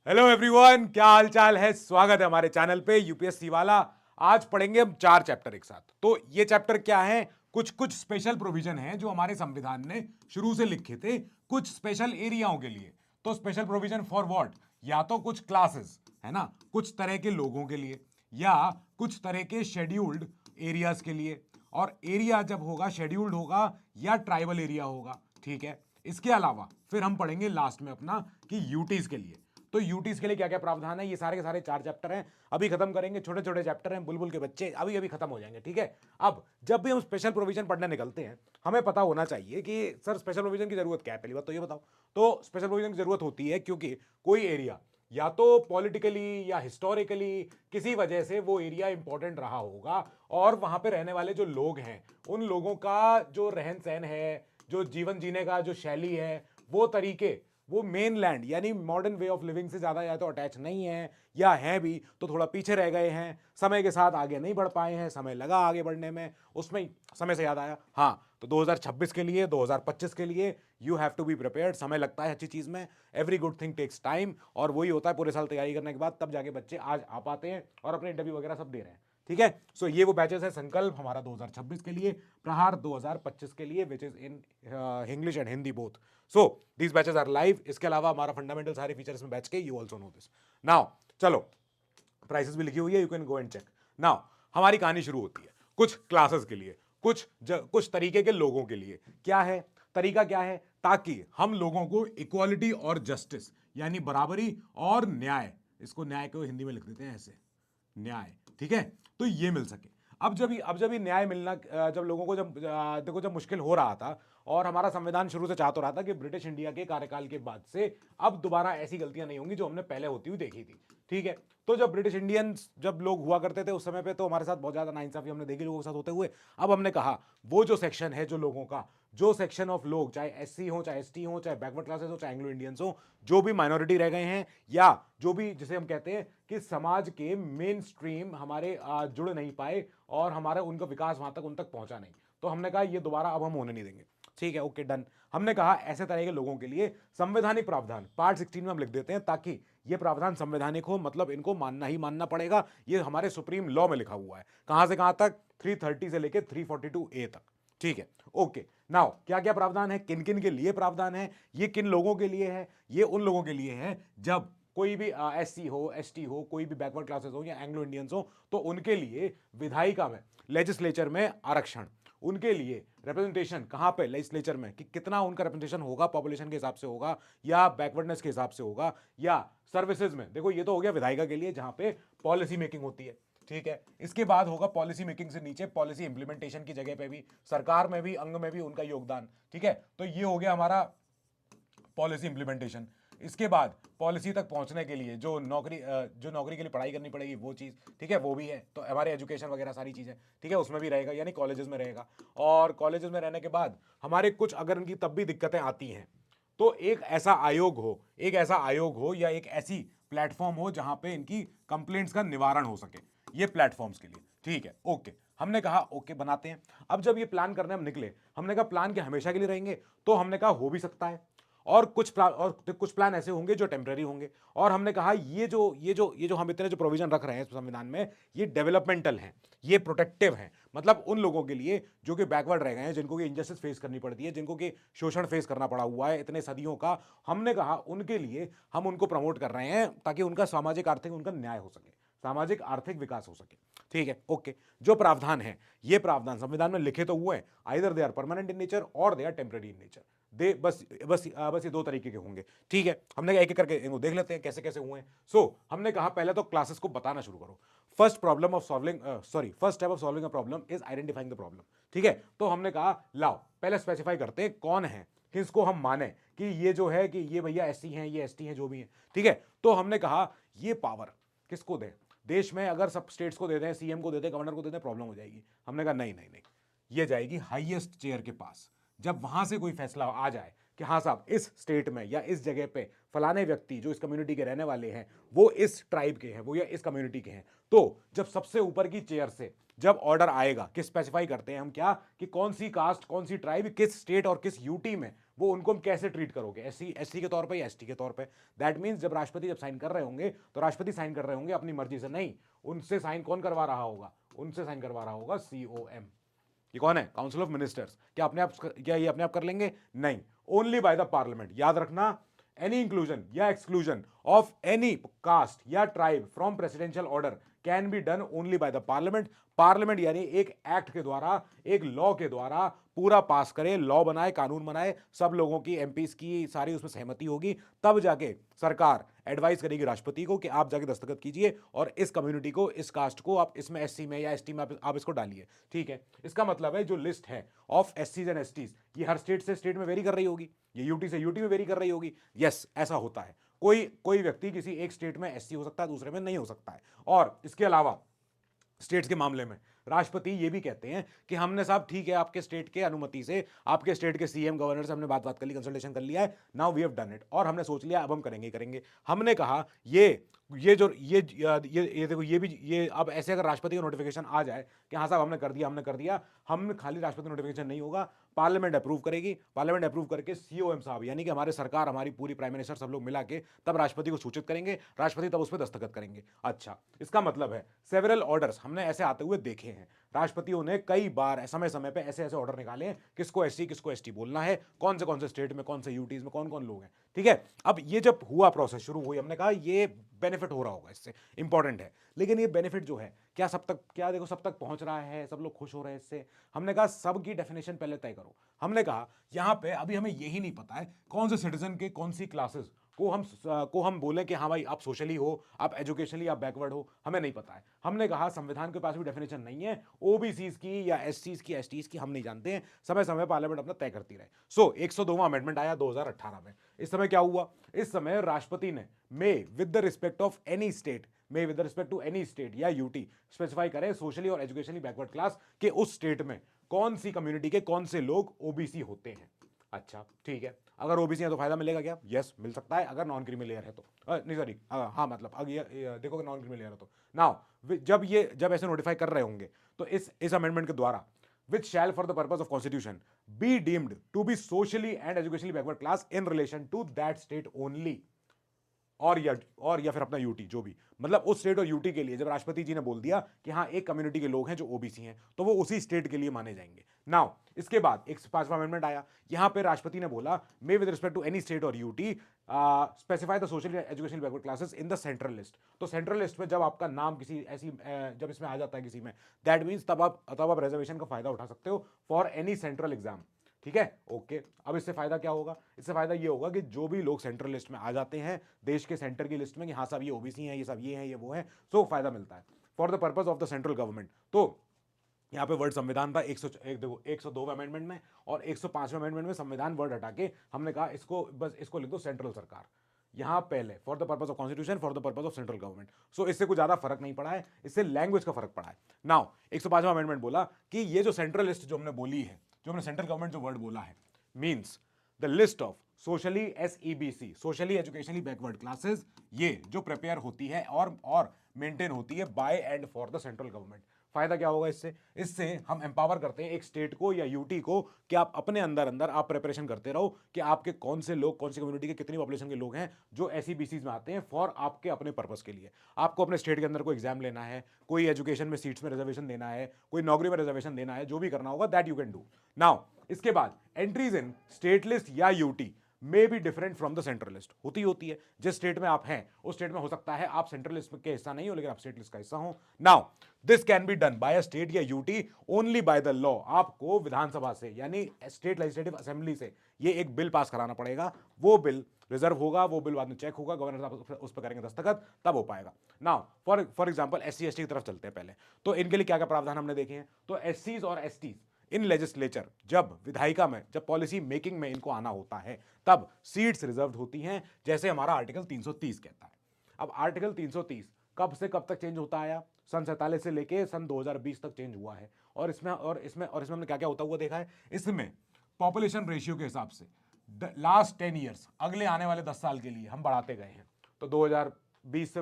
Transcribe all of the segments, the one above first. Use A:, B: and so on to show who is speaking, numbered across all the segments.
A: Hello everyone, क्या हाल चाल है। स्वागत है हमारे चैनल पे यूपीएससी वाला। आज पढ़ेंगे हम 4 चैप्टर एक साथ। तो ये चैप्टर क्या है? कुछ कुछ स्पेशल प्रोविजन है जो हमारे संविधान ने शुरू से लिखे थे कुछ स्पेशल एरियाओं के लिए। तो स्पेशल प्रोविजन फॉर व्हाट? या तो कुछ क्लासेस है ना, कुछ तरह के लोगों के लिए, या कुछ तरह के शेड्यूल्ड एरियाज के लिए। और एरिया जब होगा शेड्यूल्ड होगा या ट्राइबल एरिया होगा, ठीक है। इसके अलावा फिर हम पढ़ेंगे लास्ट में अपना कि यूटीज के लिए। तो यूटीज के लिए क्या क्या प्रावधान है, ये सारे के सारे 4 चैप्टर हैं। अभी खत्म करेंगे, छोटे छोटे चैप्टर हैं, बुलबुल के बच्चे अभी अभी खत्म हो जाएंगे, ठीक है। अब जब भी हम स्पेशल प्रोविजन पढ़ने निकलते हैं, हमें पता होना चाहिए कि सर स्पेशल प्रोविजन की जरूरत क्या है। पहली बात तो ये बताओ। तो स्पेशल प्रोविजन की जरूरत होती है क्योंकि कोई एरिया या तो पॉलिटिकली या हिस्टोरिकली किसी वजह से वो एरिया इंपॉर्टेंट रहा होगा, और वहां पे रहने वाले जो लोग हैं उन लोगों का जो रहन सहन है, जो जीवन जीने का जो शैली है, वो तरीके वो मेन लैंड यानी मॉडर्न वे ऑफ लिविंग से ज्यादा या तो अटैच नहीं है, या हैं भी तो थोड़ा पीछे रह गए हैं, समय के साथ आगे नहीं बढ़ पाए हैं, समय लगा आगे बढ़ने में। उसमें समय से याद आया, हाँ, तो 2026 के लिए 2025 के लिए you have to be prepared. समय लगता है अच्छी चीज में, every good thing takes time, और वही होता है पूरे साल तैयारी करने के बाद तब जाके बच्चे आज आ पाते हैं और अपने इंटरव्यू वगैरह सब दे रहे हैं, ठीक है। सो ये वो बैचेस है, संकल्प हमारा 2026 के लिए, प्रहार 2025 के लिए, which is in English and Hindi both. So these batches are live. इसके अलावा हमारा फंडामेंटल सारे फीचर्स में बैच के, you also know this. Now चलो, प्राइसेस भी लिखी हुई है, you can go and check. Now हमारी कहानी शुरू होती है कुछ क्लासेस के लिए, कुछ तरीके के लोगों के लिए। क्या है तरीका, क्या है? ताकि हम लोगों को इक्वालिटी और जस्टिस यानी बराबरी और न्याय, इसको न्याय को हिंदी में लिख देते हैं ऐसे, न्याय, ठीक है, तो ये मिल सके। अब जब ये न्याय मिलना, जब लोगों को देखो जब मुश्किल हो रहा था, और हमारा संविधान शुरू से चाह तो रहा था कि ब्रिटिश इंडिया के कार्यकाल के बाद से अब दोबारा ऐसी गलतियां नहीं होंगी जो हमने पहले होती हुई देखी थी, ठीक है। तो जब ब्रिटिश इंडियंस जब लोग हुआ करते थे उस समय पे, तो हमारे साथ बहुत ज्यादा नाइंसाफी हमने देखी लोगों के साथ होते हुए। अब हमने कहा वो जो सेक्शन है जो लोगों का, जो सेक्शन ऑफ लोग, चाहे एससी हो, चाहे एसटी हो, चाहे बैकवर्ड क्लासेस हो, चाहे एंग्लो इंडियंस हो, जो भी माइनॉरिटी रह गए हैं, या जो भी जिसे हम कहते हैं कि समाज के मेन स्ट्रीम हमारे जुड़ नहीं पाए और हमारा उनका विकास वहां तक उन तक पहुंचा नहीं, तो हमने कहा ये दोबारा अब हम होने नहीं देंगे, ठीक है, ओके डन। हमने कहा ऐसे तरह के लोगों के लिए संवैधानिक प्रावधान पार्ट 16 में हम लिख देते हैं, ताकि ये प्रावधान संवैधानिक हो, मतलब इनको मानना ही मानना पड़ेगा। ये हमारे सुप्रीम लॉ में लिखा हुआ है, कहां से कहां तक? 330 से लेकर 342A तक, ठीक है, ओके। नाउ क्या क्या प्रावधान है, किन किन के लिए प्रावधान है, ये किन लोगों के लिए है? ये उन लोगों के लिए है जब कोई भी एससी हो, एसटी हो, कोई भी बैकवर्ड क्लासेस हो या एंग्लो इंडियंस हो, तो उनके लिए विधायिका में, लेजिस्लेचर में आरक्षण, उनके लिए रिप्रेजेंटेशन कहां पे? लेजिस्लेचर में, कि कितना उनका रिप्रेजेंटेशन होगा, पॉपुलेशन के हिसाब से होगा या बैकवर्डनेस के हिसाब से होगा, या सर्विसेज में। देखो ये तो हो गया विधायिका के लिए जहां पे पॉलिसी मेकिंग होती है, ठीक है। इसके बाद होगा पॉलिसी मेकिंग से नीचे पॉलिसी इंप्लीमेंटेशन की जगह पे भी, सरकार में भी, अंग में भी उनका योगदान, ठीक है। तो ये हो गया हमारा पॉलिसी इंप्लीमेंटेशन। इसके बाद पॉलिसी तक पहुंचने के लिए जो नौकरी के लिए पढ़ाई करनी पड़ेगी वो चीज़, ठीक है, वो भी है। तो हमारे एजुकेशन वगैरह सारी चीज़ें, ठीक है, उसमें भी रहेगा, यानी कॉलेजेस में रहेगा। और कॉलेजेस में रहने के बाद हमारे कुछ अगर इनकी तब भी दिक्कतें आती हैं, तो एक ऐसा आयोग हो या एक ऐसी प्लेटफॉर्म हो जहां पे इनकी कंप्लेंट्स का निवारण हो सके, ये प्लेटफॉर्म्स के लिए, ठीक है, ओके। हमने कहा ओके बनाते हैं। अब जब ये प्लान करने हम निकले, हमने कहा प्लान क्या हमेशा के लिए रहेंगे? तो हमने कहा हो भी सकता है, और कुछ प्लान ऐसे होंगे जो टेम्पररी होंगे। और हमने कहा ये जो हम इतने जो प्रोविजन रख रहे हैं संविधान में, ये डेवलपमेंटल हैं, ये प्रोटेक्टिव हैं, मतलब उन लोगों के लिए जो कि बैकवर्ड रह गए हैं, जिनको कि इंजस्टिस फेस करनी पड़ती है, जिनको कि शोषण फेस करना पड़ा हुआ है इतने सदियों का। हमने कहा उनके लिए हम उनको प्रमोट कर रहे हैं ताकि उनका सामाजिक आर्थिक उनका न्याय हो सके, सामाजिक आर्थिक विकास हो सके, ठीक है, ओके। जो प्रावधान है, ये प्रावधान संविधान में लिखे तो हुए हैं, either they are permanent in nature और they are temporary in nature. दे बस ये दो तरीके के होंगे, ठीक है। हमने एक एक करके इनको देख लेते हैं कैसे कैसे हुए हैं। हमने कहा पहले तो क्लासेस को बताना शुरू करो। First step of solving a problem is identifying the problem, ठीक है। तो हमने कहा लाओ पहले स्पेसिफाई करते हैं कौन है, किसको हम माने कि ये जो है कि ये भैया एससी हैं, ये एसटी हैं, जो भी हैं, ठीक है। तो हमने कहा ये पावर किसको दें? देश में अगर सब स्टेट्स को दे दें, सीएम को दे दें, गवर्नर को दे दें, प्रॉब्लम हो जाएगी। हमने कहा नहीं नहीं नहीं, ये जाएगी हाईएस्ट चेयर के पास। जब वहां से कोई फैसला आ जाए कि हाँ साहब इस स्टेट में या इस जगह पे फलाने व्यक्ति जो इस कम्युनिटी के रहने वाले हैं, वो इस ट्राइब के हैं, वो या इस कम्युनिटी के हैं, तो जब सबसे ऊपर की चेयर से जब ऑर्डर आएगा कि स्पेसिफाई करते हैं हम क्या, कि कौन सी कास्ट, कौन सी ट्राइब किस स्टेट और किस यूटी में वो उनको हम कैसे ट्रीट करोगे, एससी एससी के तौर पे या एसटी के तौर पे। दैट मीन्स जब राष्ट्रपति जब साइन कर रहे होंगे तो राष्ट्रपति साइन कर रहे होंगे अपनी मर्जी से नहीं, उनसे साइन कौन करवा रहा होगा, उनसे साइन करवा रहा होगा COM। ये कौन है, काउंसिल ऑफ मिनिस्टर्स। क्या अपने आप, क्या ये अपने आप कर लेंगे, नहीं, ओनली बाय द पार्लियामेंट। याद रखना, एनी इंक्लूजन या एक्सक्लूजन ऑफ एनी कास्ट या tribe from presidential order can be done only by the parliament. Parliament यानी एक एक्ट के द्वारा, एक लॉ के द्वारा पूरा पास करे, लॉ बनाए, कानून बनाए, सब लोगों की, एमपीस की सारी उसमें सहमति होगी, तब जाके सरकार एडवाइस करेगी राष्ट्रपति को कि आप जाके दस्तखत कीजिए और इस कम्युनिटी को, इस कास्ट को आप इसमें एससी में या एसटी में आप इसको डालिए। ठीक है, इसका मतलब है जो लिस्ट है ऑफ एससीज एंड एसटीज, ये हर स्टेट से स्टेट में वेरी कर रही होगी, ये यूटी से यूटी में वेरी कर रही होगी। यस, ऐसा होता है। कोई व्यक्ति किसी एक स्टेट में एससी हो सकता है, दूसरे में नहीं हो सकता है। और इसके अलावा स्टेट्स के मामले में राष्ट्रपति ये भी कहते हैं कि हमने साहब ठीक है, आपके स्टेट के अनुमति से, आपके स्टेट के सीएम गवर्नर से हमने बात कर ली, कंसल्टेशन कर लिया है, now we have done it, और हमने सोच लिया अब हम करेंगे। हमने कहा ये देखो, ये भी, ये अब ऐसे अगर राष्ट्रपति का नोटिफिकेशन आ जाए कि हाँ साहब हमने कर दिया, हम खाली राष्ट्रपति नोटिफिकेशन नहीं होगा, पार्लियामेंट अप्रूव करेगी, पार्लियामेंट अप्रूव करके सीओएम साहब यानी कि हमारे सरकार, हमारी पूरी प्राइम मिनिस्टर सब लोग मिला के तब राष्ट्रपति को सूचित करेंगे, राष्ट्रपति तब उस पर दस्तखत करेंगे। अच्छा, इसका मतलब है सेवरल ऑर्डर्स हमने ऐसे आते हुए देखे हैं, राष्ट्रपतियों ने कई बार समय समय पे ऐसे ऐसे ऑर्डर निकाले हैं, किसको एससी किसको एसटी बोलना है, कौन से स्टेट में, कौन से यूटीज में कौन कौन लोग हैं। ठीक है, अब ये जब हुआ, प्रोसेस शुरू हुई, हमने कहा ये बेनिफिट हो रहा होगा, इससे इंपॉर्टेंट है, लेकिन ये बेनिफिट जो है क्या सब तक, क्या देखो सब तक पहुंच रहा है, सब लोग खुश हो रहे हैं इससे। हमने कहा सबकी डेफिनेशन पहले तय करो। हमने कहा यहां पे अभी हमें यही नहीं पता है कौन से सिटीजन के कौन सी क्लासेस को हम बोले कि हाँ भाई आप सोशली हो, आप एजुकेशनली आप बैकवर्ड हो, हमें नहीं पता है। हमने कहा संविधान के पास भी डेफिनेशन नहीं है, ओबीसीज की या एससीज की, एसटीज की हम नहीं जानते हैं, समय समय पार्लियामेंट अपना तय करती रहे। सो 102वां अमेंडमेंट आया 2018 में। इस समय क्या हुआ, इस समय राष्ट्रपति ने may with the respect of any state, may with respect to any state या यूटी स्पेसिफाई करे सोशली और एजुकेशनली बैकवर्ड क्लास के उस स्टेट में कौन सी कम्युनिटी के कौन से लोग ओबीसी होते हैं। अच्छा ठीक है, अगर ओबीसी है तो फायदा मिलेगा क्या, यस मिल सकता है, अगर नॉन क्रीमी लेयर है तो, नहीं सॉरी, हाँ मतलब अगर ये देखो नॉन क्रीमी लेयर है तो। नाउ जब ऐसे नोटिफाई कर रहे होंगे तो इस अमेंडमेंट के द्वारा which shall for the purpose of constitution be deemed to be socially and educationally backward class in relation to that state only, और या फिर अपना यूटी, जो भी, मतलब उस स्टेट और यूटी के लिए जब राष्ट्रपति जी ने बोल दिया कि हाँ एक कम्युनिटी के लोग हैं जो ओबीसी हैं, तो वो उसी स्टेट के लिए माने जाएंगे। नाउ इसके बाद 105वां अमेंडमेंट आया, यहां पे राष्ट्रपति ने बोला may with respect to any state और UT specify the social educational backward classes in the central list. तो सेंट्रल लिस्ट में जब आपका नाम किसी ऐसी जब इसमें आ जाता है किसी में, दैट मीन्स तब आप रिजर्वेशन का फायदा उठा सकते हो फॉर एनी सेंट्रल एग्जाम। ठीक है, ओके। अब इससे फायदा क्या होगा, इससे फायदा ये होगा कि जो भी लोग सेंट्रल लिस्ट में आ जाते हैं, देश के सेंटर की लिस्ट में कि हाँ साहब ये ओबीसी हैं, ये सब ये हैं, ये वो हैं, सो फायदा मिलता है for the purpose of the central government. तो यहाँ पे वर्ड संविधान था 102 अमेंडमेंट में, और 105वें अमेंडमेंट में संविधान वर्ड हटा के हमने कहा इसको लिख दो सेंट्रल सरकार। यहां पहले for the purpose of constitution, for the purpose of central government. So इससे कुछ ज्यादा फर्क नहीं पड़ा है, इससे लैंग्वेज का फर्क पड़ा है। नाउ 105वां अमेंडमेंट बोला कि ये जो सेंट्रल लिस्ट जो हमने बोली है, जो हमने सेंट्रल गवर्नमेंट जो वर्ड बोला है, means the list of socially SEBC, socially educationally backward classes, ये जो प्रिपेयर होती है और मेंटेन होती है by and for the central government. फायदा क्या होगा इससे हम एम्पावर करते हैं एक स्टेट को या यूटी को कि आप अपने अंदर आप प्रिपरेशन करते रहो कि आपके कौन से लोग, कौन सी कम्युनिटी के कितनी पॉपुलेशन के लोग हैं जो एसईबीसीज में आते हैं फॉर आपके अपने पर्पस के लिए। आपको अपने स्टेट के अंदर कोई एग्जाम लेना है, कोई एजुकेशन में सीट्स में रिजर्वेशन देना है, कोई नौकरी में रिजर्वेशन देना है, जो भी करना होगा that you can do. Now इसके बाद एंट्रीज इन स्टेट लिस्ट या UT may be different from the central list. होती है, जिस स्टेट में आप हैं उस स्टेट में हो सकता है आप सेंट्रल लिस्ट के हिस्सा नहीं हो लेकिन आप स्टेट लिस्ट का हिस्सा हो। Now this can be done by a state या UT only by the law. आपको विधानसभा से यानी स्टेट लेजिस्लेटिव असेंबली से ये एक बिल पास कराना पड़ेगा, वो बिल रिजर्व होगा, वो बिल बाद में चेक होगा, गवर्नर साहब उस पर करेंगे दस्तखत, तब हो पाएगा। Now for example SC ST की तरफ चलते हैं पहले, तो इनके लिए क्या क्या प्रावधान हमने देखे हैं। तो एससीज और एसटीज इन लेजिस्लेचर, जब विधायिका में, जब पॉलिसी मेकिंग में इनको आना होता है, तब सीट्स रिजर्व होती हैं, जैसे हमारा आर्टिकल 330 कहता है। अब आर्टिकल 330 कब से कब तक चेंज होता आया, सन 47 से लेके सन 2020 तक चेंज हुआ है। और इसमें हमने क्या क्या होता हुआ देखा है, इसमें पॉपुलेशन रेशियो के हिसाब से लास्ट 10 ईयर्स, अगले आने वाले 10 साल के लिए हम बढ़ाते गए हैं। तो 2020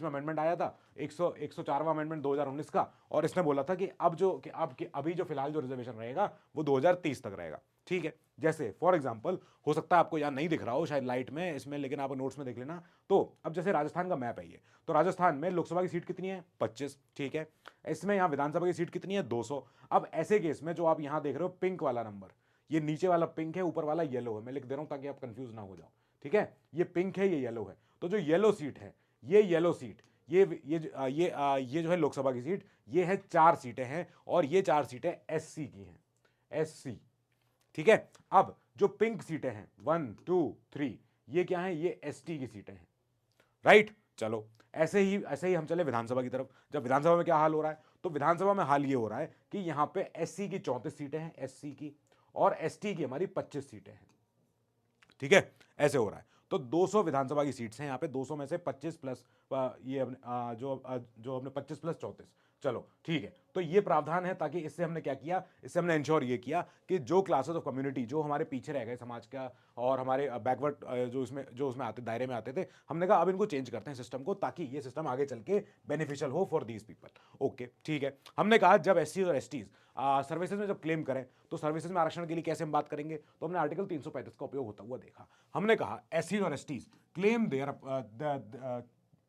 A: में अमेंडमेंट आया था, 104वां अमेंडमेंट 2019 का, और इसने बोला था कि अभी जो फिलहाल जो रिजर्वेशन रहेगा वो 2030 तक रहेगा। ठीक है, जैसे फॉर एग्जांपल हो सकता है आपको यहाँ नहीं दिख रहा हो शायद लाइट में इसमें, लेकिन आप नोट्स में देख लेना। तो अब जैसे राजस्थान का मैप है ये, तो राजस्थान में लोकसभा की सीट कितनी है 25, ठीक है। इसमें यहाँ विधानसभा की सीट कितनी है 200। अब ऐसे केस में जो आप यहाँ देख रहे हो पिंक वाला नंबर, ये नीचे वाला पिंक है, ऊपर वाला येलो है, मैं लिख दे रहा हूँ ताकि आप कंफ्यूज ना हो जाओ, ठीक है। ये पिंक है, ये येलो है, तो जो येलो सीट है, ये येलो सीट, ये जो है लोकसभा की सीट, ये है 4 सीटें हैं, और ये 4 सीटें एससी की हैं, एससी, ठीक है। अब जो पिंक सीटें हैं 1 2 3, ये क्या है, ये एसटी की सीटें हैं, राइट। चलो ऐसे ही हम चले विधानसभा की तरफ। जब विधानसभा में क्या हाल हो रहा है, तो विधानसभा में हाल ये हो रहा है कि यहां पे एससी की 34 सीटें हैं, एससी की, और एसटी की हमारी 25 सीटें हैं, ठीक है। ऐसे हो रहा है। तो 200 विधानसभा की सीट्स हैं यहाँ पे, 200 में से 25 प्लस ये अपने जो अपने 25 प्लस 34, चलो ठीक है। तो ये प्रावधान है, ताकि इससे हमने क्या किया, इससे हमने इंश्योर ये किया कि जो क्लासेस ऑफ कम्युनिटी जो हमारे पीछे रह गए समाज का, और हमारे बैकवर्ड जो उसमें आते दायरे में आते थे, हमने कहा अब इनको चेंज करते हैं सिस्टम को, ताकि ये सिस्टम आगे चल के बेनिफिशियल हो फॉर दीज पीपल। ओके ठीक है। हमने कहा जब एससी और एसटीज सर्विसेज में जब क्लेम करें, तो सर्विसेज में आरक्षण के लिए कैसे हम बात करेंगे, तो हमने आर्टिकल 335 का उपयोग होता हुआ देखा। हमने कहा एससी और एसटीज क्लेम देयर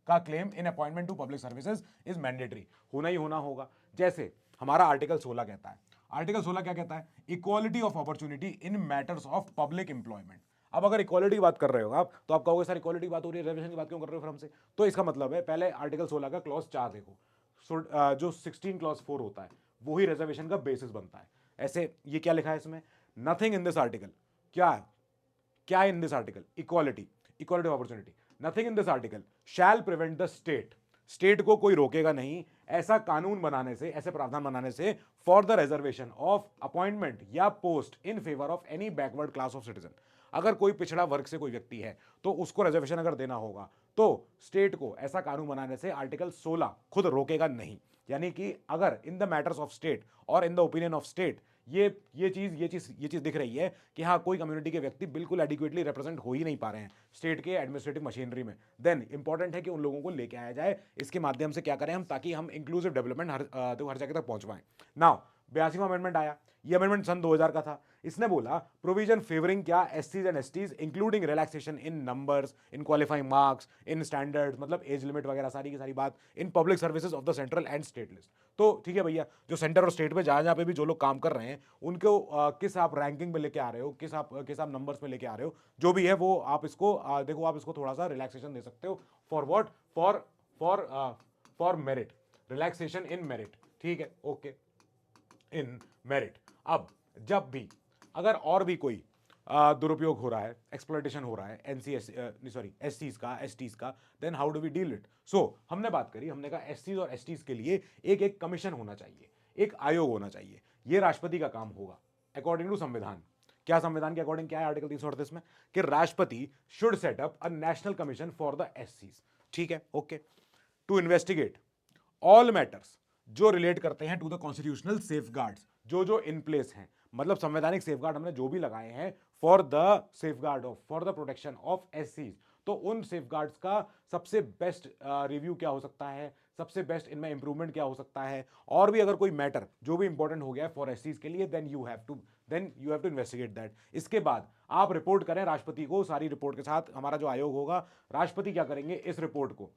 A: का claim in appointment to public services is mandatory, होना ही होना होगा। जैसे हमारा आर्टिकल 16 कहता है, आर्टिकल 16 क्या कहता है, equality of opportunity in matters of public employment. अब अगर इक्वालिटी की बात कर रहे हो आप, तो आप कहोगे सर इक्वालिटी की बात हो रही है, रिजर्वेशन की बात क्यों कर रहे हो फिर हमसे। तो इसका मतलब है, पहले आर्टिकल 16 का क्लॉज 4 देखो, जो 16 क्लॉज 4 होता है वही रिजर्वेशन का बेसिस बनता है। ऐसे ये क्या लिखा है इसमें, नथिंग इन दिस आर्टिकल, क्या in this article, equality, equality of opportunity, nothing in this article shall prevent the state को कोई रोकेगा नहीं ऐसा कानून बनाने से, ऐसे प्रावधान बनाने से, for the reservation of appointment या post in favour of any backward class of citizen. अगर कोई पिछड़ा वर्ग से कोई व्यक्ति है, तो उसको रिजर्वेशन अगर देना होगा, तो स्टेट को ऐसा कानून बनाने से आर्टिकल 16 खुद रोकेगा नहीं। यानी कि अगर in the matters of state और in the opinion of state ये चीज दिख रही है कि हाँ कोई कम्युनिटी के व्यक्ति बिल्कुल एडिक्वेटली रिप्रेजेंट हो ही नहीं पा रहे हैं स्टेट के एडमिनिस्ट्रेटिव मशीनरी में, देन इंपॉर्टेंट है कि उन लोगों को लेके आया जाए। इसके माध्यम से क्या करें हम, ताकि हम इंक्लूसिव डेवलपमेंट हर जगह तक पहुंच पाए। नाउ 82वां अमेंडमेंट आया, ये अमेंडमेंट सन 2000 का था। इसने बोला प्रोविजन फेवरिंग क्या, एससीज and STs including relaxation in numbers, in qualifying marks, in standards, मतलब एज लिमिट वगैरह सारी की सारी बात, in public services of the central and state list. तो ठीक है भैया, जो सेंटर और स्टेट में जहां पे भी जो लोग काम कर रहे हैं, उनको किस आप रैंकिंग में लेके आ रहे हो, किस आप नंबर्स में लेके आ रहे हो, जो भी है वो आप इसको देखो, आप इसको थोड़ा सा रिलैक्सेशन दे सकते हो। For what, for merit, relaxation in merit, ठीक है, ओके, इन मेरिट। अब जब भी अगर और भी कोई दुरुपयोग हो रहा है, एक्सप्लॉयटेशन हो रहा है एससीज का, then how do we deal it. So हमने बात करी, हमने कहा एससीज और एसटीज के लिए एक कमीशन होना चाहिए, एक आयोग होना चाहिए, ये राष्ट्रपति का काम होगा अकॉर्डिंग टू संविधान। क्या संविधान के अकॉर्डिंग क्या है आर्टिकल 338 में, कि राष्ट्रपति should set up a national commission for the एससीज, ठीक है, okay, to investigate all matters जो रिलेट करते हैं टू द कॉन्स्टिट्यूशनल सेफगार्ड्स, जो इन प्लेस हैं, मतलब संवैधानिक सेफगार्ड हमने जो भी लगाए हैं for the safeguard of, for the protection of एससीज। तो उन सेफगार्ड्स का सबसे बेस्ट रिव्यू क्या हो सकता है, सबसे बेस्ट इनमें इंप्रूवमेंट क्या हो सकता है, और भी अगर कोई मैटर जो भी इंपॉर्टेंट हो गया है फॉर एससीज के लिए, then you have to investigate that. इसके बाद आप रिपोर्ट करें राष्ट्रपति को, सारी रिपोर्ट के साथ हमारा जो आयोग होगा, राष्ट्रपति क्या करेंगे, इस रिपोर्ट को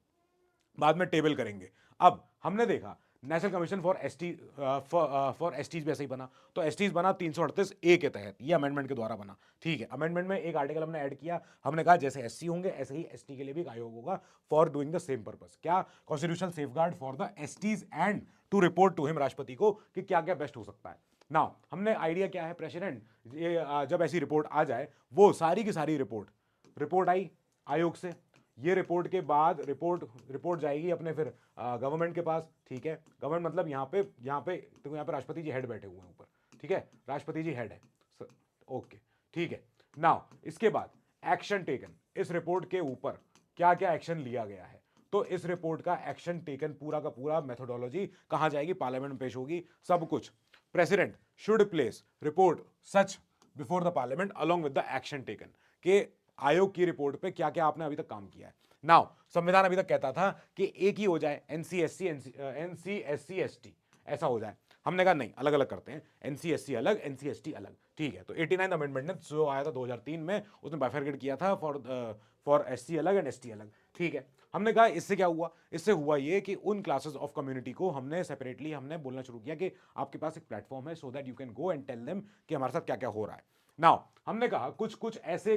A: बाद में टेबल करेंगे। अब हमने देखा नेशनल कमीशन फॉर एसटीज भी ऐसे ही बना, तो एसटीज बना 338A के तहत, ये अमेंडमेंट के द्वारा बना, ठीक है। अमेंडमेंट में एक आर्टिकल हमने ऐड किया, हमने कहा जैसे एससी होंगे ऐसे ही एसटी के लिए भी एक आयोग होगा for doing the same purpose, क्या, constitutional safeguard for the STs and to report to him राष्ट्रपति को कि क्या क्या बेस्ट हो सकता है। नाउ हमने आइडिया क्या है, प्रेसिडेंट जब ऐसी रिपोर्ट आ जाए, वो सारी की सारी रिपोर्ट आई आयोग से, ये रिपोर्ट के बाद रिपोर्ट जाएगी अपने फिर गवर्नमेंट के पास, ठीक है। गवर्नमेंट मतलब यहाँ पे देखो, यहाँ पे राष्ट्रपति जी हेड बैठे हुए हैं ऊपर, ठीक है, राष्ट्रपति जी हेड है, ओके, ठीक है। नाउ इसके बाद एक्शन टेकन, इस रिपोर्ट के ऊपर क्या क्या एक्शन लिया गया है, तो इस रिपोर्ट का एक्शन टेकन पूरा का पूरा मेथोडोलॉजी कहाँ जाएगी, पार्लियामेंट में पेश होगी, सब कुछ। President should place report such before the parliament along with the action taken, के आयोग की रिपोर्ट पे क्या क्या आपने अभी तक काम किया है। नाउ संविधान अभी तक कहता था कि एक ही हो जाए एनसी एससी एसटी, ऐसा हो जाए, हमने कहा नहीं, अलग अलग करते हैं, एनसी एससी अलग, एनसी एसटी अलग, ठीक है। तो 89 अमेंडमेंट ने जो आया था 2003 में, उसने बाइफरकेट किया था फॉर एससी अलग एंड एसटी अलग, ठीक है। हमने कहा इससे क्या हुआ, इससे हुआ ये कि उन क्लासेस ऑफ कम्युनिटी को हमने सेपरेटली हमने बोलना शुरू किया कि आपके पास एक प्लेटफॉर्म है, so that you can go and tell them कि हमारे साथ क्या क्या हो रहा है। नाउ हमने कहा कुछ कुछ ऐसे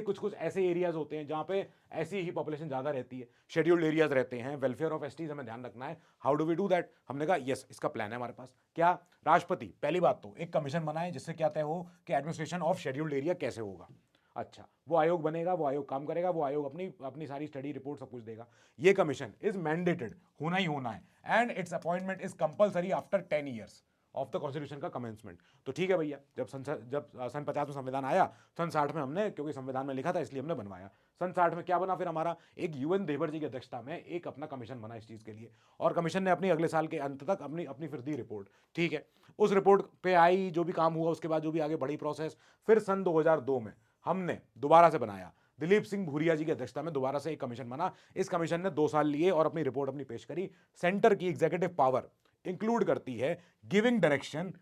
A: एरियाज होते हैं जहां पे ऐसी ही पॉपुलेशन ज्यादा रहती है, शेड्यूल्ड एरियाज रहते हैं, वेलफेयर ऑफ एसटीज हमें ध्यान रखना है। How do we do that? हमने कहा यस, इसका प्लान है हमारे पास। क्या? राष्ट्रपति पहली बात तो एक कमीशन बनाए जिससे क्या तय हो कि एडमिनिस्ट्रेशन ऑफ शेड्यूल्ड एरिया कैसे होगा। अच्छा, वो आयोग बनेगा, वो आयोग काम करेगा, वो आयोग अपनी अपनी सारी स्टडी रिपोर्ट सब कुछ देगा। ये कमीशन इज मैंडेटेड, होना ही होना है, and it's appointment is compulsory after 10 years of the constitution का कमेंसमेंट। तो ठीक है भैया, जब सन 50 में संविधान आया, सन 60 में हमने, क्योंकि संविधान में लिखा था इसलिए हमने बनवाया। सन 60 में क्या बना फिर हमारा, एक यूएन देवर जी की अध्यक्षता में एक अपना कमीशन बना इस चीज के लिए, और कमीशन ने अपनी अगले साल के अंत तक अपनी अपनी फिर दी रिपोर्ट, ठीक है। उस रिपोर्ट पे आई, जो भी काम हुआ उसके बाद जो भी आगे बढ़ी प्रोसेस, फिर सन 2002 में हमने दोबारा से बनाया, दिलीप सिंह भूरिया जी की अध्यक्षता में दोबारा से एक कमीशन बना। इस कमीशन ने 2 साल लिए और अपनी रिपोर्ट अपनी पेश करी। सेंटर की एग्जीक्यूटिव पावर इंक्लूड करती है गिविंग डायरेक्शन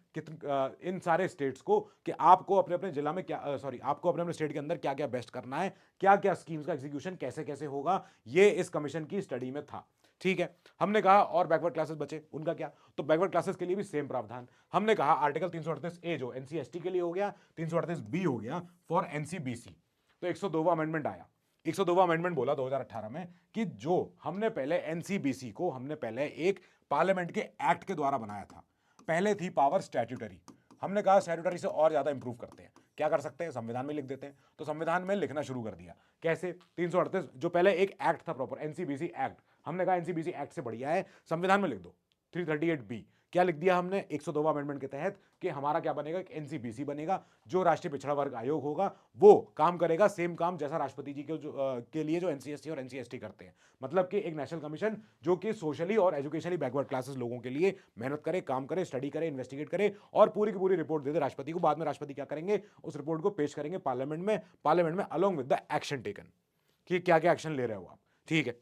A: इन सारे स्टेट्स को कि आपको अपने अपने जिला में क्या, आपको अपने अपने स्टेट के अंदर क्या क्या बेस्ट करना है, क्या क्या स्कीम्स का एग्जीक्यूशन कैसे कैसे होगा, ये इस कमीशन की स्टडी में था, ठीक है। हमने कहा और बैकवर्ड क्लासेस बचे, उनका क्या? तो बैकवर्ड क्लासेस के लिए भी सेम प्रावधान। हमने कहा आर्टिकल 338 ए जो एनसी एसटी के लिए हो गया, 338 बी हो गया फॉर एनसीबीसी। तो 102वां अमेंडमेंट आया। 102वां अमेंडमेंट बोला 2018 में कि जो हमने पहले एनसीबीसी को हमने पहले एक पार्लियामेंट के एक्ट के द्वारा बनाया था, पहले थी पावर स्टैट्यूटरी, हमने कहा स्टैट्यूटरी से और ज्यादा इंप्रूव करते हैं। क्या कर सकते हैं? संविधान में लिख देते हैं। तो संविधान में लिखना शुरू कर दिया। कैसे? 338 जो पहले एक एक्ट था प्रॉपर, एनसीबीसी एक्ट, हमने कहा एनसीबीसी एक्ट से बढ़िया है संविधान में लिख दो 338 बी। क्या लिख दिया हमने 102वां अमेंडमेंट के तहत कि हमारा क्या बनेगा, एक एनसीबीसी बनेगा, जो राष्ट्रीय पिछड़ा वर्ग आयोग होगा वो काम करेगा सेम काम जैसा राष्ट्रपति जी के के लिए जो एनसीएसटी और एनसीएसटी करते हैं। मतलब कि एक नेशनल कमीशन जो कि सोशली और एजुकेशनली बैकवर्ड क्लासेस लोगों के लिए मेहनत करे, काम करे, स्टडी करे, इन्वेस्टिगेट करे और पूरी की पूरी रिपोर्ट दे दे राष्ट्रपति को। बाद में राष्ट्रपति क्या करेंगे, उस रिपोर्ट को पेश करेंगे पार्लियामेंट में along with the action taken, कि क्या क्या एक्शन ले रहे हो आप, ठीक है।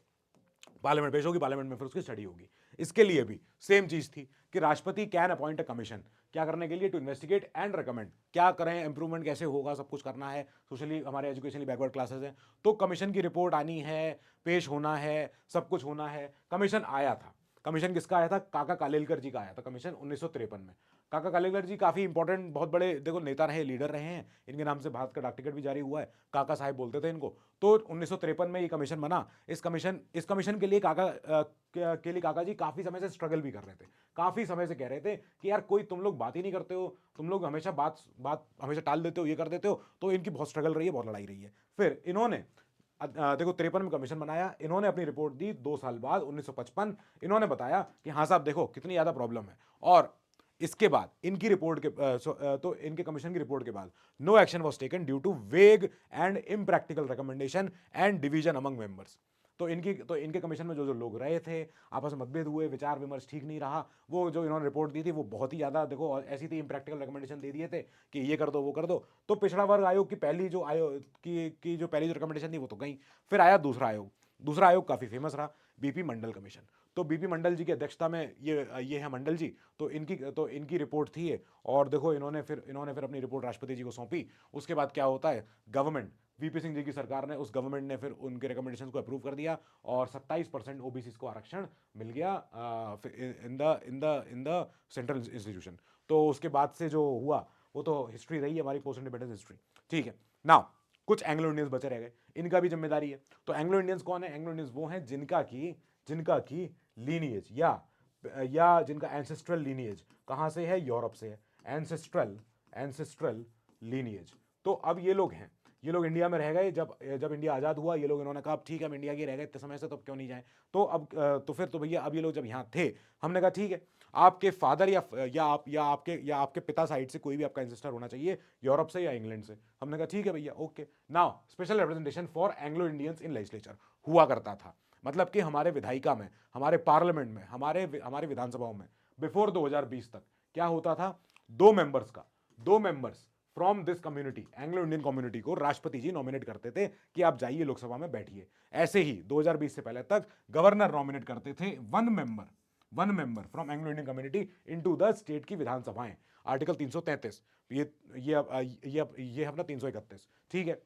A: पार्लियामेंट पेश होगी, पार्लियामेंट में फिर उसकी स्टडी होगी। इसके लिए भी सेम चीज थी कि राष्ट्रपति कैन अपॉइंट अ कमीशन, क्या करने के लिए? टू इन्वेस्टिगेट एंड रिकमेंड, क्या करें, इंप्रूवमेंट कैसे होगा, सब कुछ करना है। सोशली हमारे एजुकेशनली बैकवर्ड क्लासेस हैं, तो कमीशन की रिपोर्ट आनी है, पेश होना है, सब कुछ होना है। कमीशन आया था। कमीशन किसका आया था? काका कालेलकर जी का आया था कमीशन 1953 में। काका कालेलकर जी काफी इंपॉर्टेंट, बहुत बड़े देखो नेता रहे, लीडर रहे हैं। इनके नाम से भारत का डाक टिकट भी जारी हुआ है, काका साहब बोलते थे इनको। तो 1953 में ये कमीशन बना। इस कमीशन के लिए काका जी काफी समय से स्ट्रगल भी कर रहे थे। काफी समय से कह रहे थे कि यार कोई तुम लोग बात ही नहीं करते हो, तुम लोग हमेशा बात बात हमेशा टाल देते हो, ये कर देते हो। तो इनकी बहुत स्ट्रगल रही है, बहुत लड़ाई रही है। फिर इन्होंने देखो 53 में कमीशन बनाया, इन्होंने अपनी रिपोर्ट दी 2 साल बाद 1955। इन्होंने बताया कि हाँ साहब देखो कितनी ज्यादा प्रॉब्लम है, और इसके बाद इनकी रिपोर्ट के तो इनके कमीशन की रिपोर्ट के बाद no action was taken due to vague and impractical recommendation and division among members. तो इनके कमीशन में जो जो लोग रहे थे, आपस में मतभेद हुए, विचार विमर्श ठीक नहीं रहा। वो जो इन्होंने रिपोर्ट दी थी वो बहुत ही ज्यादा देखो ऐसी थी, इम्प्रैक्टिकल रिकमेंडेशन दे दिए थे कि ये कर दो वो कर दो। तो पिछड़ा वर्ग आयोग की पहली जो आयोग की जो पहली जो रिकमेंडेशन थी वो तो गई। फिर आया दूसरा आयोग। दूसरा आयोग काफी फेमस रहा, बीपी मंडल कमीशन। तो बीपी मंडल जी की अध्यक्षता में ये है मंडल जी। तो इनकी रिपोर्ट थी ये, और देखो इन्होंने फिर अपनी रिपोर्ट राष्ट्रपति जी को सौंपी। उसके बाद क्या होता है, गवर्नमेंट वीपी सिंह जी की सरकार ने, उस गवर्नमेंट ने फिर उनके रिकमेंडेशन को अप्रूव कर दिया और 27% ओबीसी को आरक्षण मिल गया इन द सेंट्रल इंस्टीट्यूशन। तो उसके बाद से जो हुआ वो तो हिस्ट्री रही है हमारी, पोस्ट इंडिपेंडेंस हिस्ट्री, ठीक है। नाउ कुछ एंग्लो इंडियंस बचे रह गए, इनका भी जिम्मेदारी है। तो एंग्लो इंडियंस कौन है? एंग्लो इंडियंस वो हैं जिनका की लीनिएज या जिनका एंसेस्ट्रल लीनिएज कहां से है? यूरोप से है। Ancestral lineage. तो अब ये लोग इंडिया में रह गए। जब इंडिया आजाद हुआ, ये लोग इन्होंने कहा ठीक है हम इंडिया के रह गए इतने समय से, तो अब क्यों नहीं जाए। तो अब तो फिर तो भैया अब ये लोग जब यहाँ थे, हमने कहा ठीक है आपके फादर या आपके पिता साइड से कोई भी आपका एंसेस्टर होना चाहिए, यूरोप से या इंग्लैंड से। हमने कहा ठीक है भैया, okay. Now special representation for Anglo Indians in legislature हुआ करता था। मतलब कि हमारे विधायिका में, हमारे पार्लियामेंट में, हमारे विधानसभाओं में बिफोर 2020 तक क्या होता था, 2 members from this community, Anglo Indian community को राष्ट्रपति जी नॉमिनेट करते थे कि आप जाइए लोकसभा में बैठिए। ऐसे ही 2020 से पहले तक गवर्नर नॉमिनेट करते थे one member from Anglo Indian community into the state की विधानसभाएं, आर्टिकल 333, ये अपना 331, ठीक है।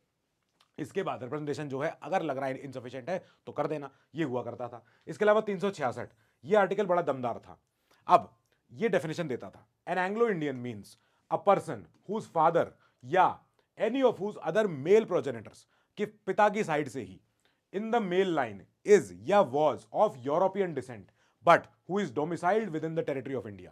A: इसके बाद रिप्रेजेंटेशन जो है अगर लग रहा है इनसफिशिएंट है तो कर देना, ये हुआ करता था। इसके अलावा 366, ये आर्टिकल बड़ा दमदार था। अब ये डेफिनेशन देता था, an Anglo Indian means a person whose father या any of whose other male progenitors, कि पिता की साइड से ही in the male line is या was of European descent but who is domiciled within the territory of India,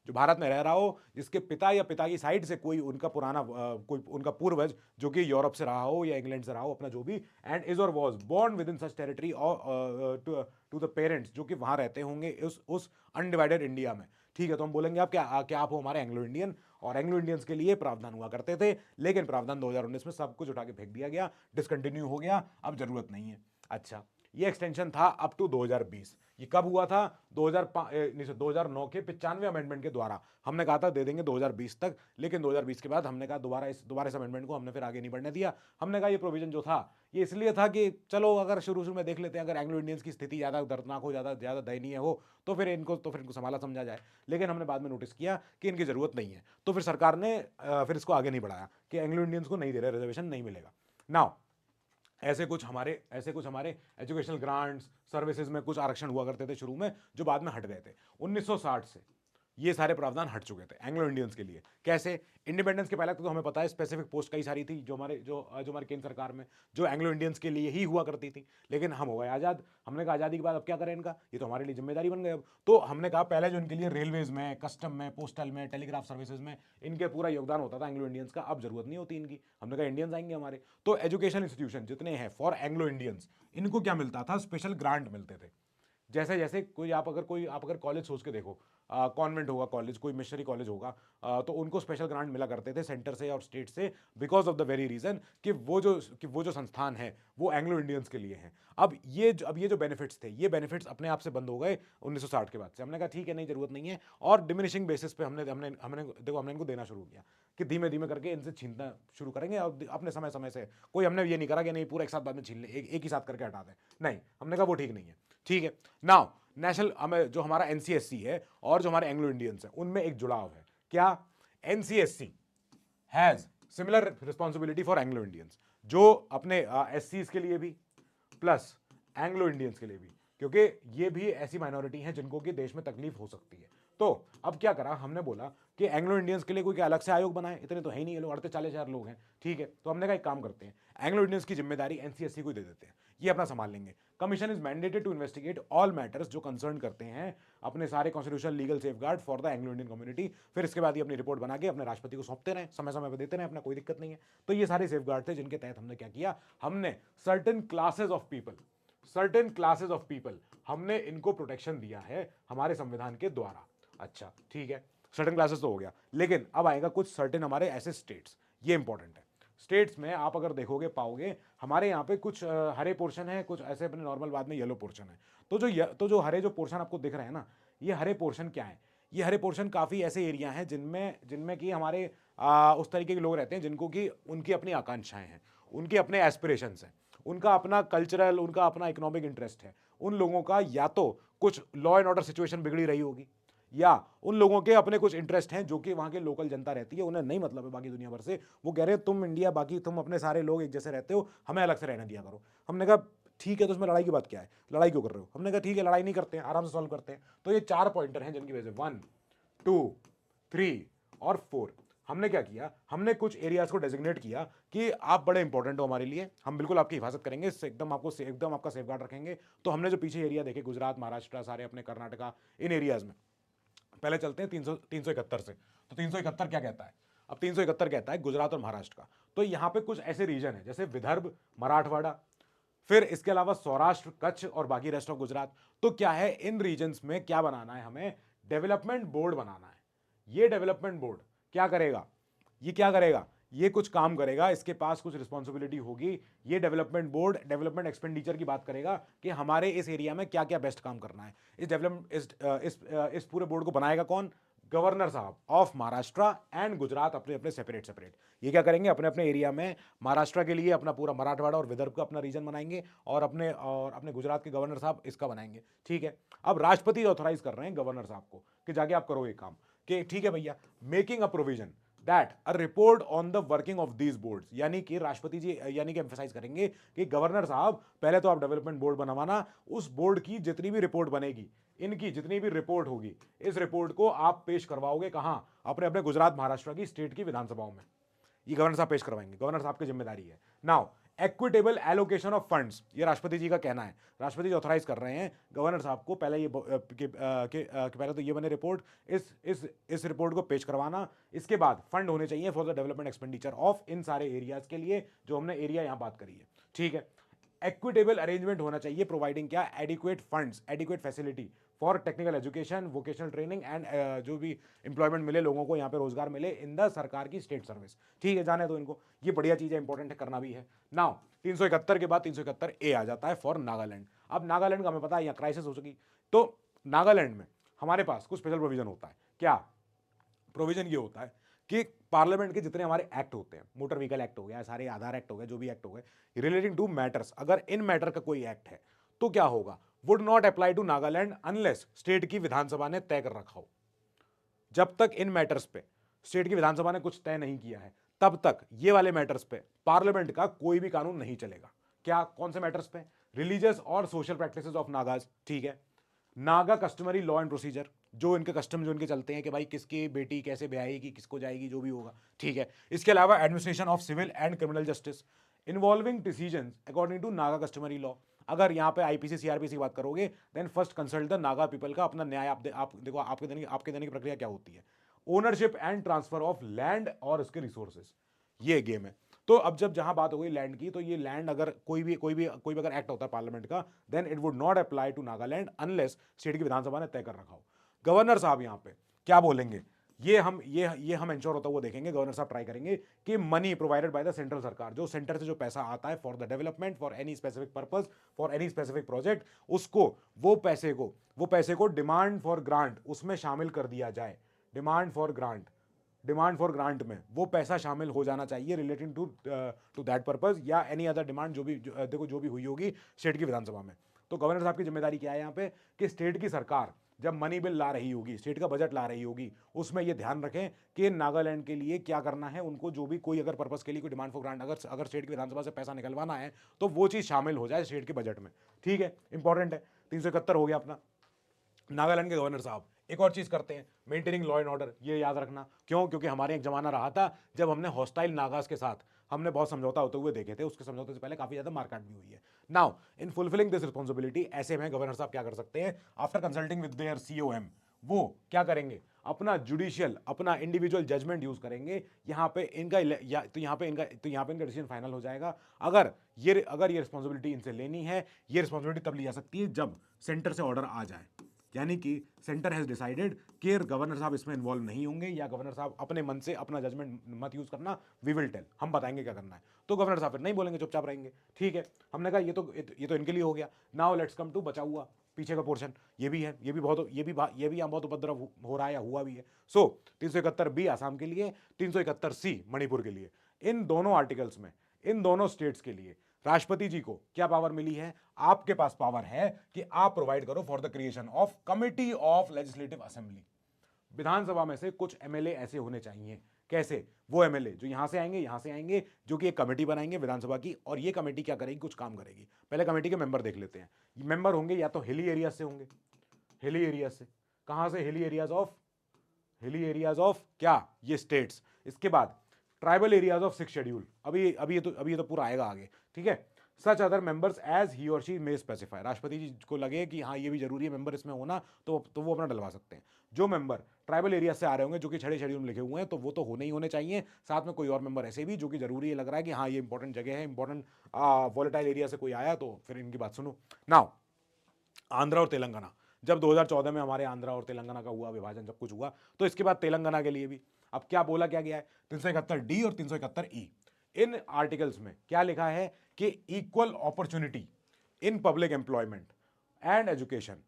A: जो भारत में रह रहा हो, जिसके पिता या पिता की साइड से कोई उनका पुराना कोई उनका पूर्वज जो कि यूरोप से रहा हो या इंग्लैंड से रहा हो, अपना जो भी, एंड इज और was born within such territory to the parents, जो कि वहां रहते होंगे उस अनडिवाइडेड इंडिया में, ठीक है। तो हम बोलेंगे आप क्या आप हो हमारे एंग्लो इंडियन, और एंग्लो इंडियंस के लिए प्रावधान हुआ करते थे, लेकिन प्रावधान 2019 में सब कुछ उठा के फेंक दिया गया, डिसकंटिन्यू हो गया, अब जरूरत नहीं है। अच्छा, ये एक्सटेंशन था अप टू 2020। ये कब हुआ था? 2009 के 95वें अमेंडमेंट के द्वारा। हमने कहा था दे देंगे 2020 तक, लेकिन 2020 के बाद हमने कहा दोबारा इस अमेंडमेंट को हमने फिर आगे नहीं बढ़ने दिया। हमने कहा ये प्रोविजन जो था ये इसलिए था कि चलो अगर शुरू में देख लेते हैं, अगर एंग्लो इंडियंस की स्थिति ज़्यादा दर्दनाक हो, ज़्यादा दयनीय हो, तो फिर इनको संभाला समझा जाए। लेकिन हमने बाद में नोटिस किया कि इनकी ज़रूरत नहीं है, तो फिर सरकार ने फिर इसको आगे नहीं बढ़ाया कि एंग्लो इंडियंस को नहीं दे रहे, रिजर्वेशन नहीं मिलेगा। नाउ ऐसे कुछ हमारे एजुकेशनल ग्रांट्स, सर्विसेज में कुछ आरक्षण हुआ करते थे शुरू में, जो बाद में हट गए थे। 1960 से ये सारे प्रावधान हट चुके थे एंग्लो इंडियंस के लिए। कैसे? इंडिपेंडेंस के पहले तो हमें पता है स्पेसिफिक पोस्ट कई सारी थी जो हमारे केंद्र सरकार में जो एंग्लो इंडियंस के लिए ही हुआ करती थी, लेकिन हम हो गए आज़ाद। हमने कहा आज़ादी के बाद अब क्या करें इनका, ये तो हमारे लिए जिम्मेदारी बन गए अब। तो हमने कहा पहले जो इनके लिए रेलवेज में, कस्टम में, पोस्टल में, टेलीग्राफ सर्विसेज में इनके पूरा योगदान होता था एंग्लो इंडियंस का, अब जरूरत नहीं होती इनकी। हमने कहा इंडियंस आएंगे हमारे। तो एजुकेशन इंस्टीट्यूशन जितने हैं फॉर एंग्लो इंडियंस, इनको क्या मिलता था? स्पेशल ग्रांट मिलते थे। जैसे जैसे आप अगर कॉलेज सोच के देखो, कॉन्वेंट होगा कॉलेज, कोई मिशनरी कॉलेज होगा, तो उनको स्पेशल ग्रांट मिला करते थे सेंटर से और स्टेट से, because of the very reason कि वो जो संस्थान है वो एंग्लो इंडियंस के लिए हैं। अब ये जो बेनिफिट्स थे, ये बेनिफिट्स अपने आप से बंद हो गए 1960 के बाद से। हमने कहा ठीक है, नहीं जरूरत नहीं है, और डिमिनिशिंग बेसिस पे हमने इनको देना शुरू किया कि धीमे धीमे करके इनसे छीनना शुरू करेंगे, और अपने समय समय से। कोई हमने ये नहीं करा कि नहीं पूरा एक साथ बाद में छीन ले, एक ही साथ करके हटा दें, नहीं। हमने कहा वो ठीक नहीं है, ठीक है। नाउ नेशनल जो हमारा एनसीएससी है और जो हमारे एंग्लो इंडियंस हैं, उनमें एक जुड़ाव है। क्या? NCSC has similar responsibility for Anglo Indians, जो अपने एससीज के लिए भी प्लस एंग्लो इंडियंस के लिए भी, क्योंकि ये भी ऐसी माइनॉरिटी हैं जिनको कि देश में तकलीफ हो सकती है। तो अब क्या करा, हमने बोला कि एंग्लो इंडियंस के लिए कोई अलग से आयोग बनाए, इतने तो है ही नहीं, ये लोग 38-40 लोग हैं, ठीक है। तो हमने कहा एक काम करते हैं, एंग्लो इंडियंस की जिम्मेदारी एनसीएससी को दे देते हैं, ये अपना संभाल लेंगे। Commission is mandated to investigate all matters जो कंसर्न करते हैं अपने सारे constitutional legal safeguard for the Anglo Indian community. फिर इसके बाद ये अपनी रिपोर्ट बना के अपने राष्ट्रपति को सौंपते रहे, समय समय पर देते रहे, अपना कोई दिक्कत नहीं है। तो ये सारे सेफगार्ड थे जिनके तहत हमने क्या किया, हमने सर्टेन क्लासेस ऑफ पीपल हमने इनको प्रोटेक्शन दिया है हमारे संविधान के द्वारा। अच्छा ठीक है, सर्टेन क्लासेस तो हो गया, लेकिन अब आएगा कुछ सर्टेन हमारे ऐसे स्टेट्स, ये इंपॉर्टेंट है। स्टेट्स में आप अगर देखोगे पाओगे हमारे यहाँ पे कुछ हरे पोर्शन है, कुछ ऐसे अपने नॉर्मल बाद में येलो पोर्शन है। तो जो हरे जो पोर्शन आपको दिख रहे हैं ना, ये हरे पोर्शन क्या है? ये हरे पोर्शन काफ़ी ऐसे एरिया हैं जिनमें कि हमारे उस तरीके के लोग रहते हैं जिनको कि उनकी अपनी आकांक्षाएं हैं, उनके अपने एस्पिरेशंस हैं, उनका अपना कल्चरल, उनका अपना इकोनॉमिक इंटरेस्ट है। उन लोगों का या तो कुछ लॉ एंड ऑर्डर सिचुएशन बिगड़ी रही होगी, या उन लोगों के अपने कुछ इंटरेस्ट हैं जो कि वहाँ के लोकल जनता रहती है, उन्हें नहीं मतलब है बाकी दुनिया भर से। वो कह रहे हैं तुम इंडिया, बाकी तुम अपने सारे लोग एक जैसे रहते हो, हमें अलग से रहने दिया करो। हमने कहा ठीक है, तो उसमें लड़ाई की बात क्या है, लड़ाई क्यों कर रहे हो? हमने कहा ठीक है, लड़ाई नहीं करते हैं, आराम से सॉल्व करते हैं। तो ये 4 पॉइंटर हैं जिनकी वजह से 1, 2, 3 और 4 हमने क्या किया, हमने कुछ एरियाज को डेजिग्नेट किया कि आप बड़े इंपॉर्टेंट हो हमारे लिए, हम बिल्कुल आपकी हिफाजत करेंगे, एकदम आपका सेफगार्ड रखेंगे। तो हमने जो पीछे एरिया देखे, गुजरात, महाराष्ट्र, सारे अपने कर्नाटका, इन एरियाज में पहले चलते हैं 371 से। तो 371 क्या कहता है? अब 371 कहता है गुजरात और महाराष्ट्र का। तो यहां पे कुछ ऐसे रीजन है जैसे विदर्भ, मराठवाड़ा, फिर इसके अलावा सौराष्ट्र, कच्छ और बाकी रेस्ट ऑफ गुजरात। तो क्या है, इन रीजन्स में क्या बनाना है, हमें डेवलपमेंट बोर्ड बनाना है। ये डेवलपमेंट बोर्ड क्या करेगा, ये कुछ काम करेगा, इसके पास कुछ रिस्पॉन्सिबिलिटी होगी। ये डेवलपमेंट बोर्ड डेवलपमेंट एक्सपेंडिचर की बात करेगा कि हमारे इस एरिया में क्या क्या बेस्ट काम करना है। इस पूरे बोर्ड को बनाएगा कौन? गवर्नर साहब ऑफ महाराष्ट्र एंड गुजरात अपने अपने सेपरेट सेपरेट, ये क्या करेंगे, अपने अपने एरिया में महाराष्ट्र के लिए अपना पूरा मराठवाड़ा और विदर्भ का अपना रीजन बनाएंगे, और अपने गुजरात के गवर्नर साहब इसका बनाएंगे। ठीक है, अब राष्ट्रपति ऑथोराइज कर रहे हैं गवर्नर साहब को कि जाके आप करो ये काम, कि ठीक है भैया, making a provision that a report on the working of these boards, यानी कि राष्ट्रपति जी यानी कि एम्फेसाइज करेंगे कि गवर्नर साहब पहले तो आप डेवलपमेंट बोर्ड बनवाना, उस बोर्ड की जितनी भी रिपोर्ट बनेगी, इनकी जितनी भी रिपोर्ट होगी, इस रिपोर्ट को आप पेश करवाओगे कहां, अपने अपने गुजरात महाराष्ट्र की स्टेट की विधानसभाओं में, ये गवर्नर साहब पेश करवाएंगे, गवर्नर साहब की जिम्मेदारी है। Now equitable allocation of funds, ये राष्ट्रपति जी का कहना है, राष्ट्रपति जी ऑथराइज कर रहे हैं गवर्नर साहब को पहले ये पहले तो ये बने रिपोर्ट, इस रिपोर्ट को पेश करवाना, इसके बाद फंड होने चाहिए for the development expenditure of इन सारे एरियाज के लिए जो हमने एरिया यहां बात करी है। ठीक है, इक्विटेबल अरेंजमेंट होना चाहिए, प्रोवाइडिंग क्या, adequate funds, adequate facility for technical education, vocational training and जो भी इंप्लॉयमेंट मिले लोगों को, यहाँ पे रोजगार मिले इन द सरकार की स्टेट सर्विस। ठीक है, जाने दो इनको, ये बढ़िया चीज है, इंपॉर्टेंट है, करना भी है। नाउ 371 के बाद 371 ए आ जाता है फॉर नागालैंड। अब नागालैंड का हमें पता है यहाँ क्राइसिस हो चुकी, तो नागालैंड में हमारे पास कुछ स्पेशल प्रोविजन होता है। क्या प्रोविजन ये होता है कि पार्लियामेंट के जितने हमारे एक्ट होते हैं, मोटर व्हीकल एक्ट हो गया, सारे आधार एक्ट हो गए, जो भी एक्ट हो गए रिलेटिंग टू मैटर्स, अगर इन मैटर का कोई एक्ट है तो क्या होगा, would not apply to Nagaland unless state की विधानसभा ने तय कर रखा हो। जब तक इन मैटर्स पे स्टेट की विधानसभा ने कुछ तय नहीं किया है, तब तक ये वाले मैटर्स पे पार्लियामेंट का कोई भी कानून नहीं चलेगा। क्या, कौन से मैटर्स पे, रिलीजियस और सोशल प्रैक्टिसेस ऑफ नागाज। ठीक है, Naga customary law and procedure, जो इनके कस्टम जो इनके चलते हैं कि भाई किसकी बेटी कैसे ब्याहेगी, किसको जाएगी, जो भी होगा। ठीक है, इसके अलावा administration of civil and criminal justice involving decision according to Naga customary law. अगर यहाँ पे आईपीसी सीआरपीसी की बात करोगे, then first consult the Naga people का अपना न्याय, आप देखो आपके देने की प्रक्रिया क्या होती है, ownership and transfer of land और उसके रिसोर्सेज, ये गेम है। तो अब जब जहां बात हो गई लैंड की, तो ये लैंड अगर कोई भी अगर एक्ट होता है पार्लियामेंट का, then it would not apply to Nagaland unless state की विधानसभा ने तय कर रखा हो। गवर्नर साहब यहां पे क्या बोलेंगे, ये हम इंश्योर होता हुआ देखेंगे, गवर्नर साहब ट्राई करेंगे कि money provided by the central सरकार, जो सेंटर से जो पैसा आता है for the development, for any specific purpose, for any specific project, उसको वो पैसे को डिमांड फॉर ग्रांट उसमें शामिल कर दिया जाए। डिमांड फॉर ग्रांट में वो पैसा शामिल हो जाना चाहिए रिलेटिंग टू दैट पर्पस, या एनी अदर डिमांड जो भी हुई होगी स्टेट की विधानसभा में। तो गवर्नर साहब की जिम्मेदारी क्या है यहाँ पे, कि स्टेट की सरकार जब मनी बिल ला रही होगी, स्टेट का बजट ला रही होगी, उसमें ये ध्यान रखें कि नागालैंड के लिए क्या करना है, उनको जो भी कोई अगर पर्पस के लिए कोई डिमांड फॉर ग्रांट अगर स्टेट की विधानसभा से पैसा निकलवाना है, तो वो चीज़ शामिल हो जाए स्टेट के बजट में। ठीक है, इंपॉर्टेंट है। 371 हो गया अपना। नागालैंड के गवर्नर साहब एक और चीज करते हैं, मेंटेनिंग लॉ एंड ऑर्डर, ये याद रखना, क्यों, क्योंकि हमारे एक जमाना रहा था जब हमने हॉस्टाइल नागास के साथ हमने बहुत समझौता होते हुए देखे थे, उसके समझौते से पहले काफी ज्यादा मारकाट भी हुई है। Now in fulfilling this responsibility, ऐसे में गवर्नर साहब क्या कर सकते हैं, after consulting with their COM, वो क्या करेंगे, अपना जुडिशियल, अपना इंडिविजुअल जजमेंट यूज करेंगे। यहाँ पे इनका तो यहाँ पे इनका डिसीजन फाइनल हो जाएगा। अगर ये रिस्पॉन्सिबिलिटी इनसे लेनी है, ये रिस्पॉन्सिबिलिटी तब ली जा सकती है जब सेंटर से ऑर्डर आ जाए, यानी कि सेंटर हैज डिसाइडेड कि गवर्नर साहब इसमें इन्वॉल्व नहीं होंगे, या गवर्नर साहब अपने मन से अपना जजमेंट मत यूज करना, वी विल टेल, हम बताएंगे क्या करना है। तो गवर्नर साहब फिर नहीं बोलेंगे, चुपचाप रहेंगे। ठीक है, हमने कहा ये तो इनके लिए हो गया। नाउ लेट्स कम टू बचा हुआ पीछे का पोर्शन, ये भी है, ये भी यहाँ बहुत उपद्रव हो रहा है या हुआ भी है। सो 371 बी आसाम के लिए, 371 सी मणिपुर के लिए। इन दोनों आर्टिकल्स में इन दोनों स्टेट्स के लिए राष्ट्रपति जी को क्या पावर मिली है, आपके पास पावर है कि आप प्रोवाइड करो for the creation of committee of legislative assembly. विधानसभा में से कुछ एमएलए ऐसे होने चाहिए, कैसे, वो एमएलए जो यहां से आएंगे, जो कि एक कमेटी बनाएंगे विधानसभा की, और ये कमेटी क्या करेगी, कुछ काम करेगी। पहले कमेटी के मेंबर देख लेते हैं। मेंबर होंगे या तो हिली एरिया से होंगे, हिली एरिया से, कहां से, हिली एरियाज ऑफ क्या, ये स्टेट्स। इसके बाद ट्राइबल एरियाज ऑफ 6 शेड्यूल, अभी ये तो पूरा आएगा आगे। ठीक है, such other members as he और शी मे स्पेसिफाई, राष्ट्रपति जी को लगे कि हाँ ये भी जरूरी है मेंबर इसमें होना, तो वो अपना डलवा सकते हैं। जो मेंबर ट्राइबल एरिया से आ रहे होंगे, जो कि 6 शेड्यूल में लिखे हुए हैं, तो वो तो होने चाहिए। साथ में कोई और मेंबर ऐसे भी जो कि जरूरी है, लग रहा है कि हाँ ये इंपॉर्टेंट जगह है, इंपॉर्टेंट वॉलेटाइल एरिया से कोई आया, तो फिर इनकी बात सुनो। नाउ आंध्र और तेलंगाना, जब 2014 में हमारे आंध्र और तेलंगाना का हुआ विभाजन, जब कुछ हुआ, तो इसके बाद तेलंगाना के लिए भी अब क्या बोला क्या गया है, 371 डी और 371 ई। इन आर्टिकल्स में क्या लिखा है कि equal opportunity in public employment and education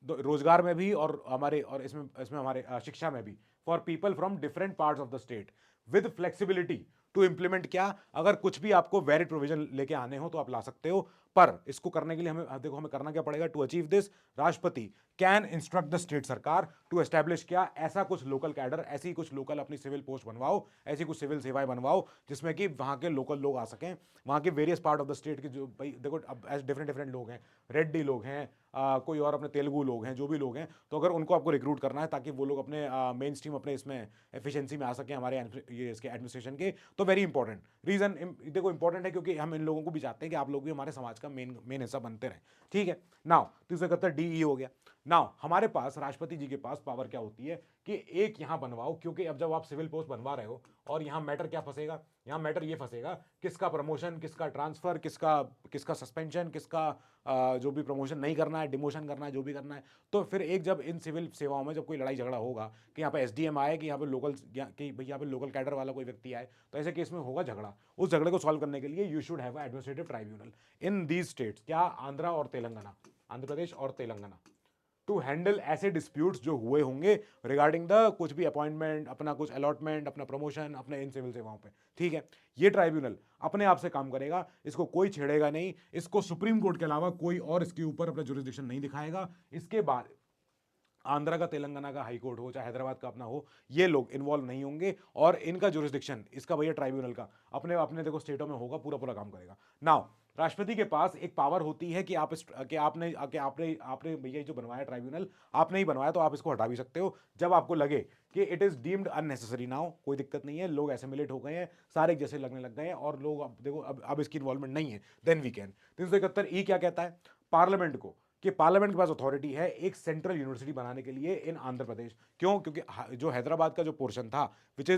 A: रोजगार में भी और हमारे और इसमें इसमें हमारे शिक्षा में भी, for people from different parts of the state with flexibility to implement. क्या, अगर कुछ भी आपको वैलिड प्रोविजन लेके आने हो तो आप ला सकते हो, पर इसको करने के लिए हमें देखो हमें करना क्या पड़ेगा। टू अचीव दिस, राष्ट्रपति कैन इंस्ट्रक्ट द स्टेट सरकार टू एस्टैब्लिश क्या, ऐसा कुछ लोकल कैडर, ऐसी कुछ लोकल अपनी सिविल पोस्ट बनवाओ, ऐसी कुछ सिविल सेवाएं बनवाओ जिसमें कि वहां के लोकल लोग आ सकें, वहां के various part of the state के जो भाई देखो अब ऐसे डिफरेंट डिफरेंट लोग हैं, रेड्डी लोग हैं, कोई और अपने तेलुगु लोग हैं, जो भी लोग हैं, तो अगर उनको आपको रिक्रूट करना है ताकि वो लोग अपने मेन स्ट्रीम अपने इसमें एफिशिएंसी में आ सके हमारे ये इसके एडमिनिस्ट्रेशन के, तो वेरी इंपॉर्टेंट रीजन देखो इंपॉर्टेंट है क्योंकि हम इन लोगों को भी चाहते हैं कि आप लोग भी हमारे समाज का मेन हिस्सा बनते रहें। ठीक है, नाउ 371 डी हो गया। नाउ हमारे पास राष्ट्रपति जी के पास पावर क्या होती है कि एक यहां बनवाओ, क्योंकि अब जब आप सिविल पोस्ट बनवा रहे हो और यहां मैटर क्या फंसेगा, यहां मैटर ये फंसेगा किसका प्रमोशन, किसका ट्रांसफर, किसका किसका सस्पेंशन, किसका जो भी प्रमोशन नहीं करना है, डिमोशन करना है, जो भी करना है। तो फिर एक जब इन सिविल सेवाओं में जब कोई लड़ाई झगड़ा होगा कि यहाँ पे एसडीएम आए, कि यहाँ पे लोकल कि भाई यहाँ पे लोकल कैडर वाला कोई व्यक्ति आए, तो ऐसे केस में होगा झगड़ा। उस झगड़े को सॉल्व करने के लिए you should have administrative tribunal in these states, क्या, आंध्र और तेलंगाना, आंध्र प्रदेश और तेलंगाना, टू हैंडल ऐसे डिस्प्यूट्स जो हुए होंगे रिगार्डिंग द कुछ भी अपॉइंटमेंट, अपना कुछ अलॉटमेंट, अपना प्रमोशन, अपने इन सिविल सेवाओं पे। ठीक है, ये ट्राइब्यूनल अपने आप से काम करेगा, इसको कोई छेड़ेगा नहीं, इसको सुप्रीम कोर्ट के अलावा कोई और इसके ऊपर अपना जुरिस्डिक्शन नहीं दिखाएगा। इसके बाद आंध्रा का, तेलंगाना का हाई कोर्ट हो, चाहे हैदराबाद का अपना हो, ये लोग इन्वॉल्व नहीं होंगे और इनका जुरिस्डिक्शन, इसका भैया ट्राइब्यूनल का अपने अपने देखो स्टेटों में होगा, पूरा पूरा काम करेगा। नाउ राष्ट्रपति के पास एक पावर होती है कि आपने आपने भैया जो बनवाया ट्राइब्यूनल, आपने ही बनवाया, तो आप इसको हटा भी सकते हो जब आपको लगे कि it is deemed unnecessary. Now कोई दिक्कत नहीं है, लोग एसिमिलेट हो गए हैं, सारे एक जैसे लगने लग गए हैं और लोग अब देखो अब इसकी इन्वॉल्वमेंट नहीं है, देन वी कैन। 371 क्या कहता है पार्लियामेंट को, कि पार्लियामेंट के पास अथॉरिटी है एक सेंट्रल यूनिवर्सिटी बनाने के लिए इन आंध्र प्रदेश। क्यों, क्योंकि जो हैदराबाद का जो पोर्शन था विच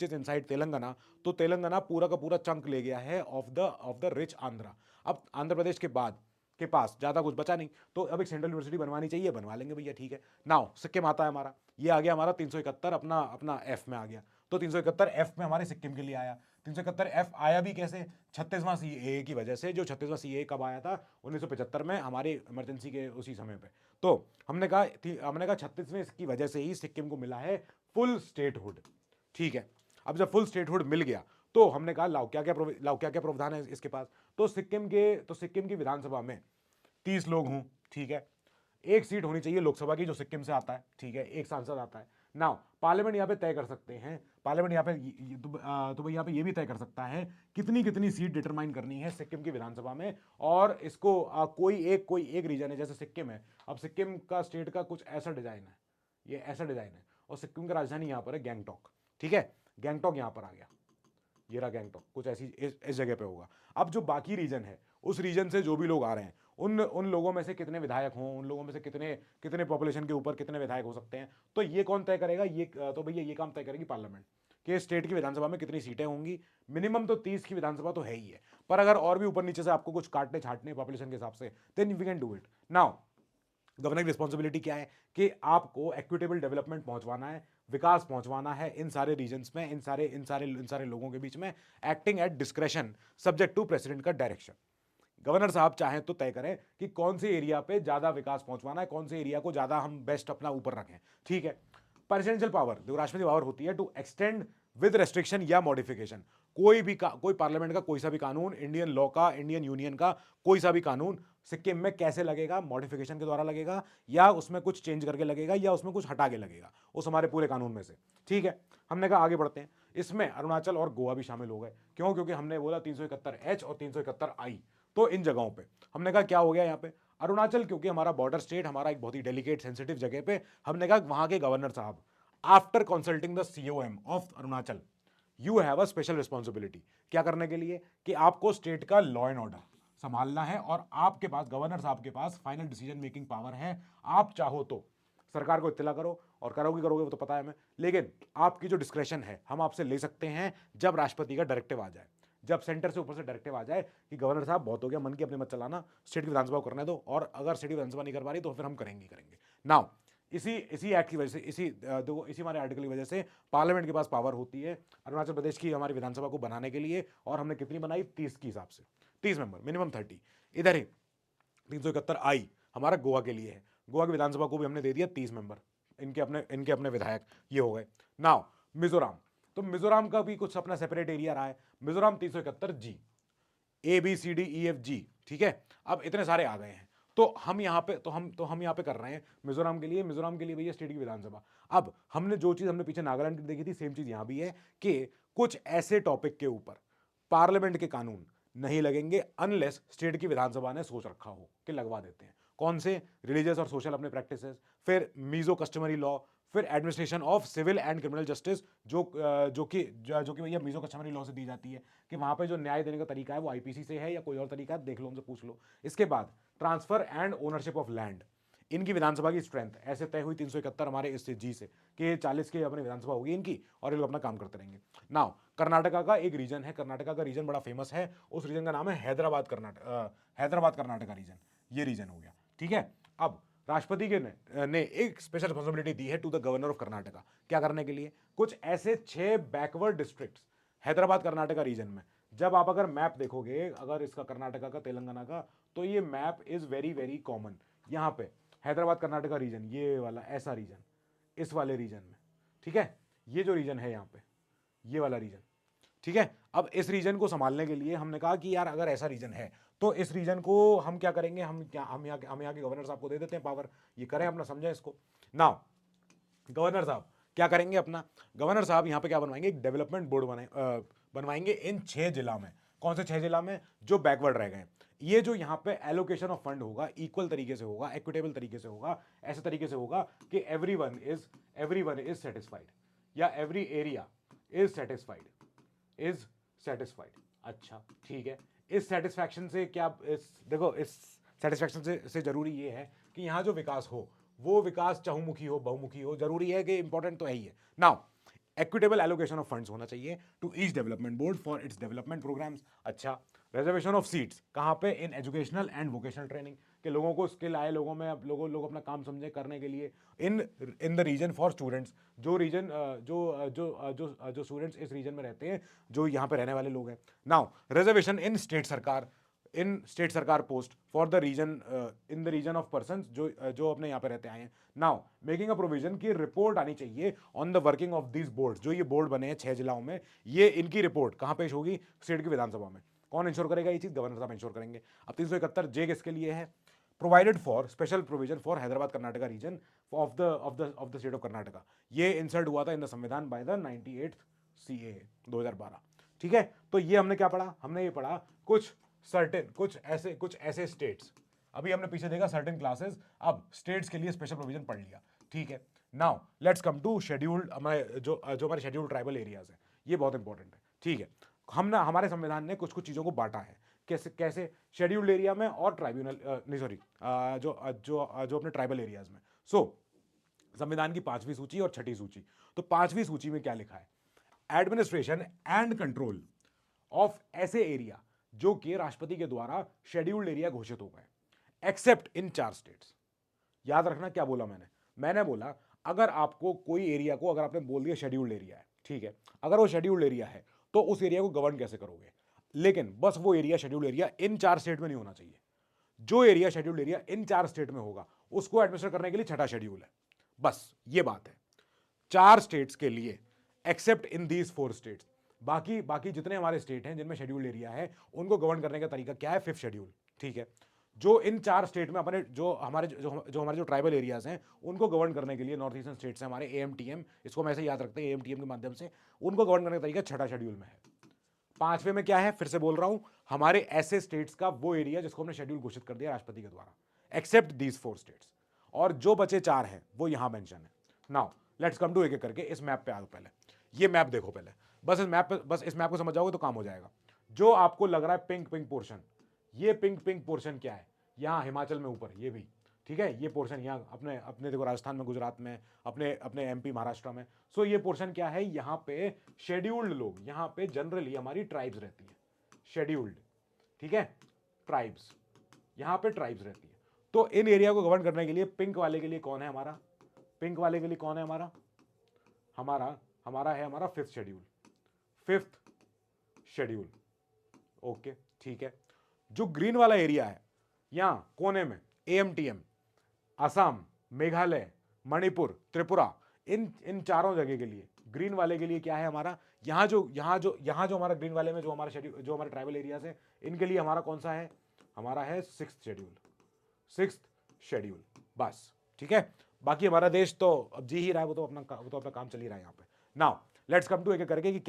A: इज इनसाइड तेलंगाना, तो तेलंगाना पूरा का पूरा चंक ले गया है ऑफ द रिच आंध्रा। अब आंध्र प्रदेश के बाद के पास ज्यादा कुछ बचा नहीं, तो अब एक सेंट्रल यूनिवर्सिटी बनवानी चाहिए, बनवा लेंगे भैया, ठीक है। नाउ सिक्किम आता है हमारा, ये आ गया हमारा 371 अपना अपना एफ में आ गया, तो 371 एफ में हमारे सिक्किम के लिए आया। 371 एफ आया भी कैसे, 36वां सीए की वजह से। जो 36वां सीए कब आया था, 1975 में, हमारे इमरजेंसी के उसी समय पे। तो हमने कहा 36वें की वजह से ही सिक्किम को मिला है फुल स्टेटहुड। ठीक है, अब जब फुल स्टेटहुड मिल गया तो हमने कहा लाओ क्या क्या प्रावधान है इसके पास। तो सिक्किम की विधानसभा में 30 लोग हों, ठीक है, एक सीट होनी चाहिए लोकसभा की जो सिक्किम से आता है, ठीक है, एक सांसद आता है। नाउ पार्लियामेंट यहाँ पे तय कर सकते हैं, पार्लियामेंट यहाँ पे तो भाई यहाँ पे ये भी तय कर सकता है कितनी कितनी सीट डिटरमाइन करनी है सिक्किम की विधानसभा में। और इसको कोई एक रीजन है, जैसे सिक्किम है, अब सिक्किम का स्टेट का कुछ ऐसा डिजाइन है, ये ऐसा डिजाइन है, और सिक्किम की राजधानी यहाँ पर है गैंगटॉक। ठीक है, गैंगटॉक यहाँ पर आ गया, ये रहा गैंगटॉक, कुछ ऐसी इस जगह पे होगा। अब जो बाकी रीजन है, उस रीजन से जो भी लोग आ रहे हैं, उन लोगों में से कितने विधायक हों, उन लोगों में से कितने कितने पॉपुलेशन के ऊपर कितने विधायक हो सकते हैं, तो ये कौन तय करेगा, ये तो भैया ये काम तय करेगी पार्लियामेंट कि स्टेट की विधानसभा में कितनी सीटें होंगी। मिनिमम तो 30 की विधानसभा तो है ही है, पर अगर और भी ऊपर नीचे से आपको कुछ काटने छाटने पॉपुलेशन के हिसाब से, then we can do it. Now governor की रिस्पॉन्सिबिलिटी क्या है कि आपको इक्विटेबल डेवलपमेंट पहुंचवाना है, विकास पहुंचवाना है इन सारे रीजन्स में, इन सारे लोगों के बीच में, acting at discretion subject to president का डायरेक्शन। गवर्नर साहब चाहें तो तय करें कि कौन से एरिया पे ज्यादा विकास पहुंचवाना है, कौन से एरिया को ज्यादा हम बेस्ट अपना ऊपर रखें। ठीक है, प्रेसिडेंशियल पावर जो राष्ट्रपति पावर होती है टू एक्सटेंड विद रेस्ट्रिक्शन या मॉडिफिकेशन। कोई पार्लियामेंट का कोई सा भी कानून, इंडियन लॉ का, इंडियन यूनियन का कोई सा भी कानून सिक्किम में कैसे लगेगा, मॉडिफिकेशन के द्वारा लगेगा, या उसमें कुछ चेंज करके लगेगा, या उसमें कुछ हटा के लगेगा उस हमारे पूरे कानून में से। ठीक है, हमने कहा आगे बढ़ते हैं। इसमें अरुणाचल और गोवा भी शामिल हो गए, क्यों, क्योंकि हमने बोला 371 और 371 तो इन जगहों पे हमने कहा क्या हो गया यहाँ पे अरुणाचल, क्योंकि हमारा बॉर्डर स्टेट, हमारा एक बहुत ही डेलिकेट सेंसिटिव जगह पे, हमने कहा वहां के गवर्नर साहब after consulting the COM of Arunachal you have a special responsibility, क्या करने के लिए कि आपको स्टेट का लॉ एंड ऑर्डर संभालना है, और आपके पास गवर्नर साहब के पास फाइनल डिसीजन मेकिंग पावर है। आप चाहो तो सरकार को इत्तला करो, और करोगे वो तो पता है हमें, लेकिन आपकी जो डिस्क्रेशन है हम आपसे ले सकते हैं जब राष्ट्रपति का डायरेक्टिव आ जाए, जब सेंटर से ऊपर से डायरेक्टिव आ जाए कि गवर्नर साहब बहुत हो गया, मन की अपने मत चलाना, स्टेट की विधानसभा को करने दो, और अगर स्टेट की विधानसभा नहीं कर पा रही तो फिर हम करेंगे। नाउ इसी एक्ट की वजह से, इसी हमारे आर्टिकल की वजह से पार्लियामेंट के पास पावर होती है अरुणाचल प्रदेश की हमारी विधानसभा को बनाने के लिए, और हमने कितनी बनाई 30 के हिसाब से, 30 मेंबर, मिनिमम 30। इधर ही 371 आई हमारा गोवा के लिए है, गोवा की विधानसभा को भी हमने दे दिया 30 मेंबर, इनके अपने विधायक ये हो गए। नाउ मिजोरम, तो मिजोरम का भी कुछ अपना सेपरेट एरिया रहा है। मिजोरम 371G, ABCDEFG, ठीक है। अब इतने सारे आ गए हैं, तो हम यहाँ पे कर रहे हैं मिजोरम के लिए भैया स्टेट की विधानसभा। अब हमने जो चीज हमने पीछे नागालैंड की देखी थी, सेम चीज यहाँ भी है कि कुछ ऐसे टॉपिक के ऊपर पार्लियामेंट के कानून नहीं लगेंगे अनलेस स्टेट की विधानसभा ने सोच रखा हो कि लगवा देते हैं। कौन से? रिलीजियस और सोशल अपने प्रैक्टिसेस, फिर मीजो कस्टमरी लॉ, फिर administration of civil and criminal justice, जो कि भैया मीजो कस्टमरी लॉ से दी जाती है, कि वहां पे जो न्याय देने का तरीका है वो आईपीसी से है या कोई और तरीका है, देख लो, उनसे पूछ लो। इसके बाद transfer and ownership of land, इनकी विधानसभा की स्ट्रेंथ ऐसे तय हुई 371 हमारे इस जी से कि 40 की अपनी विधानसभा होगी इनकी और ये लोग अपना काम करते रहेंगे। नाउ कर्नाटका का एक रीजन है, कर्नाटका का रीजन बड़ा फेमस है, उस रीजन का नाम है हैदराबाद कर्नाटका रीजन, ये रीजन हो गया, ठीक है। अब राष्ट्रपति के ने एक स्पेशल रिस्पॉन्सिबिलिटी दी है to the governor of Karnataka, क्या करने के लिए? कुछ ऐसे 6 backward districts Hyderabad Karnataka region में, जब आप अगर मैप देखोगे अगर इसका कर्नाटका का, तेलंगाना का, तो ये map is very very common. यहाँ पे हैदराबाद कर्नाटका रीजन, ये वाला ऐसा रीजन, इस वाले रीजन में, ठीक है, ये जो रीजन है यहाँ पे, ये वाला रीजन, ठीक है। अब इस रीजन को संभालने के लिए हमने कहा कि यार अगर ऐसा रीजन है तो इस रीजन को हम क्या करेंगे, हम यहाँ के गवर्नर साहब को दे देते हैं पावर, ये करें अपना, समझे इसको। नाउ गवर्नर साहब क्या करेंगे अपना, गवर्नर साहब यहाँ पे क्या बनवाएंगे, एक डेवलपमेंट बोर्ड बनवाएंगे इन 6 जिला में। कौन से 6 जिला में? जो बैकवर्ड रह गए। ये जो यहाँ पे एलोकेशन ऑफ फंड होगा इक्वल तरीके से होगा, इक्विटेबल तरीके से होगा, ऐसे तरीके से होगा कि एवरीवन इज सेटिस्फाइड, या एवरी एरिया इज सेटिस्फाइड। अच्छा ठीक है, इस सेटिस्फैक्शन से क्या, देखो इस सेटिस्फैक्शन से जरूरी ये है कि यहाँ जो विकास हो वो विकास चहुमुखी हो, बहुमुखी हो, जरूरी है कि इंपॉर्टेंट तो है ही है। Now equitable allocation of funds होना चाहिए to each development board for its development programmes. अच्छा, रिजर्वेशन ऑफ सीट्स कहाँ पे? In educational and vocational training, के लोगों को स्किल आए, लोगों में लोग अपना काम समझे करने के लिए, in the region for students, जो रीजन जो स्टूडेंट्स इस रीजन में रहते हैं, जो यहाँ पे रहने वाले लोग हैं। नाउ रिजर्वेशन इन स्टेट सरकार post for the region, in the region of person जो अपने यहाँ पे रहते आए हैं। नाउ मेकिंग अ प्रोविजन की रिपोर्ट आनी चाहिए on the working of this board, जो ये बोर्ड बने हैं 6 जिलाओं में, ये इनकी रिपोर्ट कहाँ पेश होगी? स्टेट की विधानसभा में। कौन इंश्योर करेगा ये चीज? गवर्नर साहब इंश्योर करेंगे। अब 371 किसके लिए है? Provided for special provision for Hyderabad Karnataka region of the state of Karnataka, ये इंसर्ट हुआ था इन द संविधान बाय द 98th CAA 2012, ठीक है। तो ये हमने क्या पढ़ा? हमने ये पढ़ा कुछ ऐसे स्टेट्स, अभी हमने पीछे देखा सर्टेन क्लासेस, अब स्टेट्स के लिए स्पेशल प्रोविजन पढ़ लिया, ठीक है। Now let's come to scheduled, जो हमारे शेड्यूल्ड ट्राइबल एरियाज है, ये बहुत इंपॉर्टेंट है, ठीक है। हमारे संविधान ने कुछ चीजों को बांटा है, कैसे शेड्यूल्ड एरिया में और ट्राइब्यूनल, नहीं सॉरी, जो अपने ट्राइबल एरियाज में। संविधान की 5वीं सूची और 6ठी सूची, तो 5वीं सूची में क्या लिखा है? एडमिनिस्ट्रेशन एंड कंट्रोल ऑफ ऐसे एरिया जो कि राष्ट्रपति के द्वारा शेड्यूल्ड एरिया घोषित हो गए, एक्सेप्ट इन 4 स्टेट्स। याद रखना क्या बोला मैंने बोला अगर आपको कोई एरिया को, अगर आपने बोल दिया शेड्यूल्ड एरिया है, ठीक है, अगर वो शेड्यूल्ड एरिया है तो उस एरिया को गवर्न कैसे करोगे? लेकिन बस वो area, scheduled area in 4 state में नहीं होना चाहिए। जो area scheduled area in 4 state में होगा उसको एडमिनिस्टर करने के लिए 6ठा शेड्यूल है, बस ये बात है। 4 स्टेट्स के लिए, एक्सेप्ट इन दीज 4 स्टेट्स, बाकी जितने हमारे स्टेट हैं जिनमें शेड्यूल्ड एरिया है उनको गवर्न करने का तरीका क्या है? 5th शेड्यूल, ठीक है। जो इन 4 स्टेट में अपने जो हमारे ट्राइबल एरियाज हैं उनको गवर्न करने के लिए, नॉर्थ ईस्टर्न स्टेट्स हैं हमारे, AMTM, इसको हम ऐसे याद रखते हैं, AMTM के माध्यम से उनको गवर्न करने का तरीका 6ठा शेड्यूल में है। 5वें में क्या है? फिर से बोल रहा हूं, हमारे ऐसे स्टेट्स का वो एरिया जिसको हमने शेड्यूल घोषित कर दिया राष्ट्रपति के द्वारा, एक्सेप्ट दीज 4 स्टेट्स, और जो बचे 4 हैं वो यहां मेंशन है। नाउ लेट्स कम टू एक करके इस मैप पे आ दो। पहले ये मैप देखो, पहले बस इस मैप को समझ जाओगे तो काम हो जाएगा। जो आपको लग रहा है पिंक पोर्शन, ये पिंक पोर्शन क्या है? यहाँ हिमाचल में ऊपर, ये भी ठीक है, ये पोर्शन यहाँ अपने देखो राजस्थान में, गुजरात में, अपने MP महाराष्ट्र में। सो ये पोर्शन क्या है? यहाँ पे शेड्यूल्ड लोग, यहाँ पे जनरली हमारी ट्राइब्स रहती है, शेड्यूल्ड, ठीक है, ट्राइब्स, यहाँ पे ट्राइब्स रहती है। तो इन एरिया को गवर्न करने के लिए पिंक वाले के लिए कौन है हमारा? पिंक वाले के लिए कौन है हमारा? हमारा है हमारा 5th शेड्यूल, ओके ठीक है। जो ग्रीन वाला एरिया है यहाँ कोने में, AMTM, असम, मेघालय, मणिपुर, त्रिपुरा, इन चारों जगह के लिए ग्रीन वाले के लिए क्या है हमारा, यहाँ जो हमारा ग्रीन वाले में जो हमारा शेड्यूल, जो हमारे ट्राइबल एरियाज है, इनके लिए हमारा कौन सा है, हमारा है सिक्स्थ शेड्यूल बस। ठीक है, बाकी हमारा देश तो अब जी ही रहा है, वो तो अपना काम चल ही रहा है यहाँ पे। नाउ लेट्स कम टू एक करके कि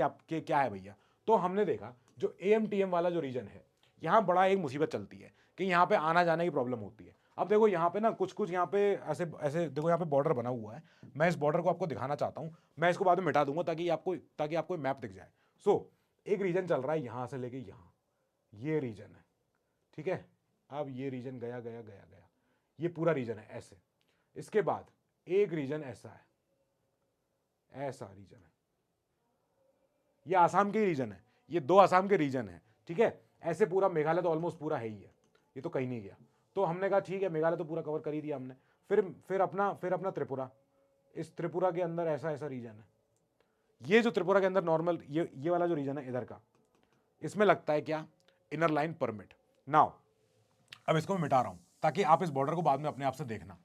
A: क्या है भैया। तो हमने देखा जो AMTM वाला जो रीजन है, यहाँ बड़ा एक मुसीबत चलती है कि यहाँ पे आना जाने की प्रॉब्लम होती है। अब देखो यहाँ पे ना कुछ यहाँ पे ऐसे ऐसे देखो, यहाँ पे बॉर्डर बना हुआ है, मैं इस बॉर्डर को आपको दिखाना चाहता हूँ, मैं इसको बाद में मिटा दूंगा ताकि आपको मैप दिख जाए। सो एक रीजन चल रहा है यहाँ से लेके यहाँ, ये रीजन है, ठीक है। अब ये रीजन गया गया गया गया, ये पूरा रीजन है ऐसे। इसके बाद एक रीजन ऐसा है, ऐसा रीजन है, ये आसाम के रीजन है, ये 2 आसाम के रीजन है, ठीक है। ऐसे पूरा मेघालय तो ऑलमोस्ट पूरा है ही है, ये तो कहीं नहीं गया। तो हमने कहा ठीक है, मेघालय तो पूरा कवर कर ही दिया हमने। फिर अपना त्रिपुरा, इस त्रिपुरा के अंदर ऐसा ऐसा रीजन है, ये जो त्रिपुरा के अंदर नॉर्मल ये वाला जो रीजन है इधर का, इसमें लगता है क्या, इनर लाइन परमिट। नाउ अब इसको मैं मिटा रहा हूं ताकि आप इस बॉर्डर को बाद में अपने आप से देखना।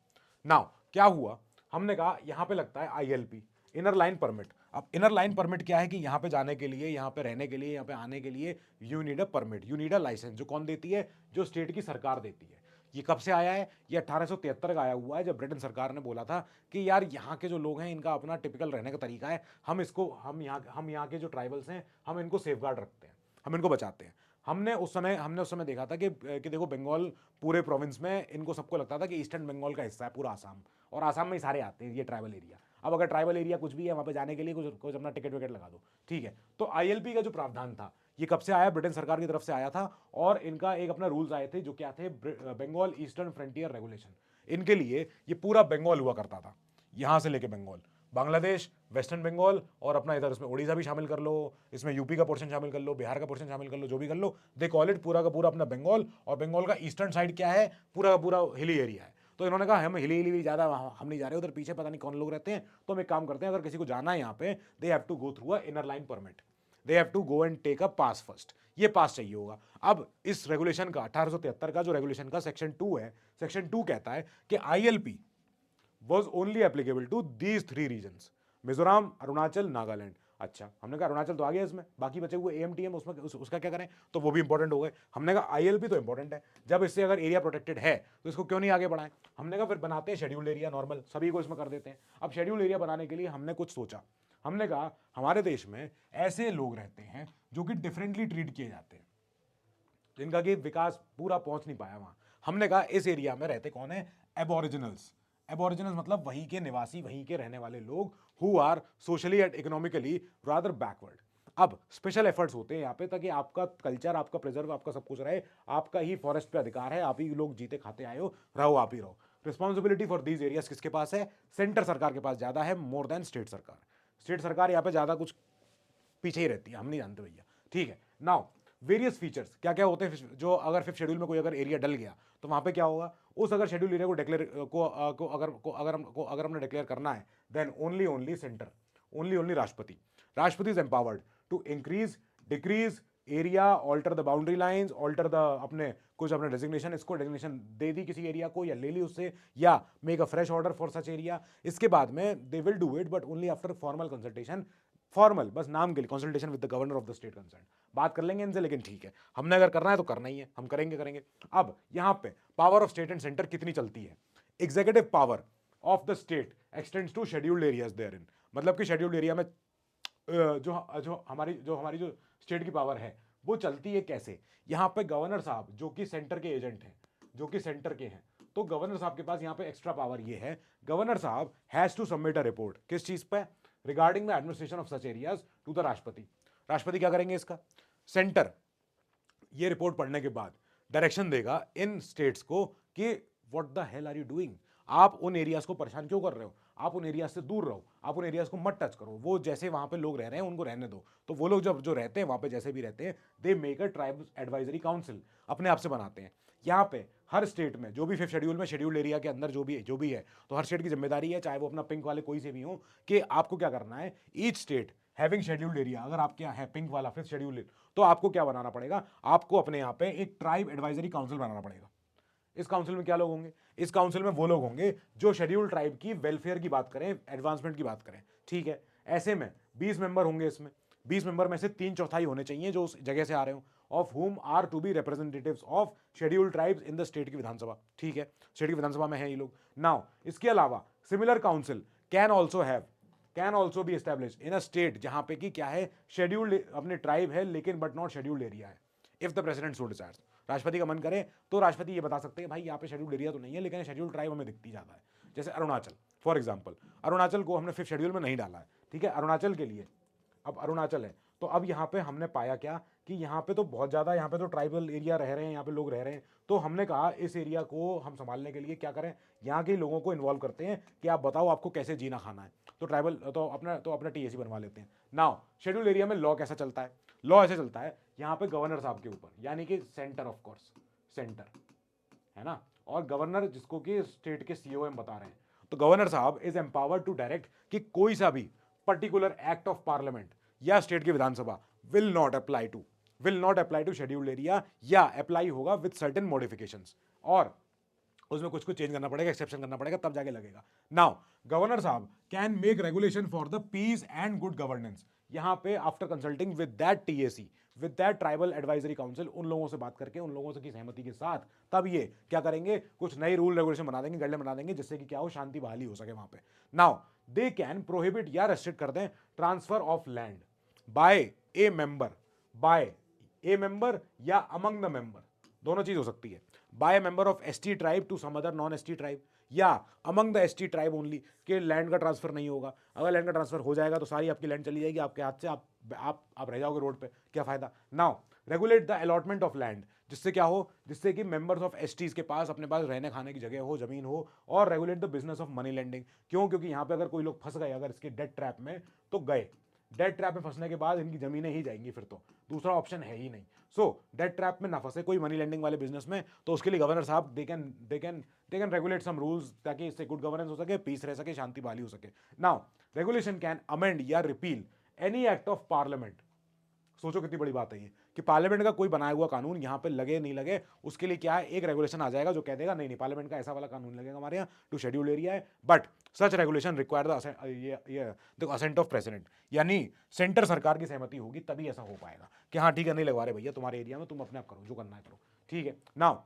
A: नाउ क्या हुआ, हमने कहा यहां पे लगता है ILP, इनर लाइन परमिट। अब इनर लाइन परमिट क्या है कि यहां पे जाने के लिए, यहां पे रहने के लिए, यहां पे आने के लिए you need a permit, you need a licence. जो कौन देती है, जो स्टेट की सरकार देती है। ये कब से आया है, ये 1873 का आया हुआ है, जब ब्रिटेन सरकार ने बोला था कि यार यहाँ के जो लोग हैं इनका अपना टिपिकल रहने का तरीका है, हम यहाँ के जो ट्राइबल्स हैं हम इनको सेफगार्ड रखते हैं, हम इनको बचाते हैं। हमने उस समय देखा था कि देखो बंगाल पूरे प्रोविंस में इनको सबको लगता था कि ईस्टर्न बंगाल का हिस्सा है पूरा आसाम, और आसाम में ही सारे आते हैं ये ट्राइबल एरिया। अब अगर ट्राइबल एरिया कुछ भी है वहाँ पे जाने के लिए कुछ अपना टिकट विकेट लगा दो, ठीक है। तो ILP का जो प्रावधान था ये कब से आया, ब्रिटेन सरकार की तरफ से आया था, और इनका एक अपना रूल्स आए थे जो क्या थे, बंगाल ईस्टर्न फ्रंटियर रेगुलेशन। इनके लिए ये पूरा बंगाल हुआ करता था, यहां से लेके बंगाल, बांग्लादेश, वेस्टर्न बंगाल, और अपना इधर इसमें उड़ीसा भी शामिल कर लो, इसमें यूपी का पोर्शन शामिल कर लो, बिहार का पोर्शन शामिल कर लो, जो भी कर लो, दे कॉल इट पूरा का पूरा अपना बंगाल। और बंगाल का ईस्टर्न साइड क्या है, पूरा का पूरा हिली एरिया है। तो इन्होंने कहा हम हिली ज़्यादा हम नहीं जा रहे, उधर पीछे पता नहीं कौन लोग रहते हैं, तो हम एक काम करते हैं, अगर किसी को जाना है यहाँ पे, they have to go through a inner line permit, they have to go and take a pass first, ये पास चाहिए होगा। अब इस रेगुलेशन का 1873 का जो रेगुलेशन का सेक्शन 2 है, सेक्शन 2 कहता है कि ILP was only applicable to these 3 regions, Mizoram, Arunachal, Nagaland. अच्छा, हमने कहा अरुणाचल तो आ गया इसमें, बाकी बचे हुए AMTM उसमें उसका क्या करें, तो वो भी इंपॉर्टेंट हो गए। हमने कहा ILP तो इंपॉर्टेंट है, जब इससे अगर एरिया प्रोटेक्टेड है तो इसको क्यों नहीं आगे बढ़ाएं। हमने कहा फिर बनाते हैं शेड्यूल्ड एरिया, नॉर्मल सभी को इसमें कर देते हैं। अब शेड्यूल्ड एरिया बनाने के लिए हमने कुछ सोचा, हमने कहा हमारे देश में ऐसे लोग रहते हैं जो कि डिफरेंटली ट्रीट किए जाते हैं, जिनका कि विकास पूरा पहुंच नहीं पाया वहां। हमने कहा इस एरिया में रहते कौन है, एबोरिजिनल्स। एबोरिजिनल्स मतलब वहीं के निवासी, वहीं के रहने वाले लोग, who are socially and economically rather backward. अब स्पेशल एफर्ट्स होते हैं यहाँ पे ताकि आपका कल्चर, आपका प्रिजर्व, आपका सब कुछ रहे, आपका ही फॉरेस्ट पे अधिकार है, आप ही लोग जीते खाते आए हो, रहो आप ही रहो। रिस्पॉन्सिबिलिटी फॉर दीज एरियाज किसके पास है, सेंटर सरकार के पास ज्यादा है, मोर देन स्टेट सरकार। स्टेट सरकार यहाँ पे ज्यादा कुछ पीछे ही रहती है, हम नहीं जानते भैया, ठीक है। नाउ वेरियस फीचर्स क्या क्या होते हैं, जो अगर 5th शेड्यूल में कोई अगर एरिया डल गया तो वहां पे क्या होगा, उस अगर शेड्यूल एरिया को डिक्लेयर अगर हमने डिक्लेयर करना है, देन ओनली सेंटर, ओनली राष्ट्रपति is empowered to increase, decrease area, alter the boundary lines, alter the अपने डेजिग्नेशन, इसको डेजिग्नेशन दे दी किसी एरिया को या ले ली उससे, या make a fresh order for such area. इसके बाद में they will do it but only after formal consultation, formal बस नाम के लिए, consultation with the governor of the state concern. बात कर लेंगे इनसे, लेकिन ठीक है, हमने अगर करना है तो करना ही है, हम करेंगे। अब यहां पे power of state and centre कितनी चलती है, executive power of the state extends to scheduled areas therein, मतलब कि शेड्यूल्ड एरिया में जो हमारी जो स्टेट की पावर है वो चलती है कैसे। यहां पे गवर्नर साहब जो कि सेंटर के एजेंट हैं, जो कि सेंटर के हैं, तो गवर्नर साहब के पास यहां पे एक्स्ट्रा पावर ये है, गवर्नर साहब has to submit a report, किस चीज पे, regarding the administration of such areas to the राष्ट्रपति। राष्ट्रपति क्या करेंगे इसका, सेंटर ये रिपोर्ट पढ़ने के बाद डायरेक्शन देगा इन स्टेट्स को कि what the hell are you doing, आप उन एरियाज को परेशान क्यों कर रहे हो, आप उन एरियाज से दूर रहो, आप उन एरियाज को मत टच करो, वो जैसे वहां पे लोग रह रहे हैं उनको रहने दो। तो वो लोग जब जो रहते हैं वहां पे जैसे भी रहते हैं, they make a tribe advisory council, अपने आप से बनाते हैं। यहाँ पे हर स्टेट में जो भी 5th शेड्यूल में शेड्यूल्ड एरिया के अंदर जो भी है, तो हर स्टेट की जिम्मेदारी है, चाहे वो अपना पिंक वाले कोई से भी हो, कि आपको क्या करना है, each state having scheduled area, अगर आपके यहाँ है पिंक वाला 5th शेड्यूल, तो आपको क्या बनाना पड़ेगा, आपको अपने यहाँ पे एक ट्राइब एडवाइजरी काउंसिल बनाना पड़ेगा। इस काउंसिल में क्या लोग होंगे? इस काउंसिल में वो लोग होंगे जो शेड्यूल ट्राइब की वेलफेयर की बात करें, एडवांसमेंट की बात करें, ठीक है। ऐसे में 20 मेंबर होंगे इसमें, 20 मेंबर में से 3/4 होने चाहिए जो उस जगह से आ रहे हो, of whom are to be representatives of schedule tribes in the state की विधानसभा, ठीक है। स्टेट की विधानसभा में है ये लोग। नाउ इसके अलावा similar council can also be establish in a state जहां पे कि क्या है, शेड्यूल्ड अपने ट्राइब है लेकिन बट नॉट शेड्यूल्ड एरिया है, इफ द प्रेसिडेंट सो डिसायर्स। राष्ट्रपति का मन करे तो राष्ट्रपति ये बता सकते हैं भाई यहाँ पे शेड्यूल्ड एरिया तो नहीं है लेकिन शेड्यूल्ड ट्राइब हमें दिखती ज्यादा है। जैसे अरुणाचल, फॉर एग्जाम्पल, अरुणाचल को हमने 5th शेड्यूल में नहीं डाला है, ठीक है। अरुणाचल के लिए अब अरुणाचल है तो अब यहाँ पे हमने पाया क्या कि यहाँ पे तो बहुत ज़्यादा, यहाँ पे तो ट्राइबल एरिया रह रहे हैं, यहाँ पे लोग रह रहे हैं, तो हमने कहा इस एरिया को हम संभालने के लिए क्या करें, यहाँ के लोगों को इन्वॉल्व करते हैं कि आप बताओ आपको कैसे जीना खाना है, तो ट्राइबल तो अपना टीएसी बनवा लेते हैं। नाउ शेड्यूल एरिया में लॉ कैसा चलता है? लॉ ऐसे चलता है यहाँ पे गवर्नर साहब के ऊपर, यानी कि सेंटर, ऑफ कोर्स सेंटर है ना, और गवर्नर जिसको कि स्टेट के सीओएम बता रहे हैं, तो गवर्नर साहब इज एम्पावर्ड टू डायरेक्ट कि कोई सा भी पर्टिकुलर एक्ट ऑफ पार्लियामेंट या स्टेट की विधानसभा will not apply to scheduled area, या अप्लाई होगा विद सर्टेन मॉडिफिकेशंस, और उसमें कुछ चेंज करना पड़ेगा, एक्सेप्शन करना पड़ेगा, तब जाके लगेगा। नाउ गवर्नर साहब can make regulation for the peace and good governance, यहां पे after consulting with that TAC, with that tribal advisory council, उन लोगों से बात करके, उन लोगों से की सहमति के साथ, तब ये क्या करेंगे, कुछ नए रूल रेगुलेशन बना देंगे, गाइडलाइन बना देंगे, जिससे कि क्या हो, शांति बहाली हो सके वहां पे। नाउ दे कैन प्रोहिबिट या रेस्ट्रिक्ट कर दें transfer of land by a member या अमंग द मेंबर, दोनों चीज हो सकती है, by member of ST tribe to some other non ST tribe, या among the ST tribe only, के लैंड का ट्रांसफर नहीं होगा। अगर लैंड का ट्रांसफर हो जाएगा तो सारी आपकी लैंड चली जाएगी आपके हाथ से, आप रह जाओगे रोड पे, क्या फायदा। Now regulate the allotment of land, जिससे क्या हो, जिससे कि मेंबर्स ऑफ एसटीज के पास अपने पास रहने खाने की जगह हो, जमीन हो, और regulate the business of money lending, क्यों, क्योंकि यहाँ पे अगर कोई लोग फंस गए अगर इसके डेट ट्रैप में, तो गए, डेट ट्रैप में फंसने के बाद इनकी जमीनें ही जाएंगी, फिर तो दूसरा ऑप्शन है ही नहीं। सो डेट ट्रैप में ना फंसे कोई मनी लेंडिंग वाले बिजनेस में, तो उसके लिए गवर्नर साहब they can regulate some rules, ताकि इससे गुड गवर्नेंस हो सके, पीस रह सके, शांति बहाली हो सके। नाउ रेगुलेशन कैन अमेंड या repeal any act of parliament, सोचो कितनी बड़ी बात है ये, कि पार्लियामेंट का कोई बनाया हुआ कानून यहाँ पे लगे नहीं लगे, उसके लिए क्या है, एक रेगुलेशन आ जाएगा जो कह देगा नहीं पार्लियामेंट का ऐसा वाला कानून लगेगा हमारे यहाँ टू शेड्यूल एरिया है, but such regulation require the assent of president, यानी सेंटर सरकार की सहमति होगी तभी ऐसा हो पाएगा कि हाँ ठीक है, नहीं लगवा रहे भैया तुम्हारे एरिया में, तुम अपने आप करो जो करना है करो, ठीक है। नाउ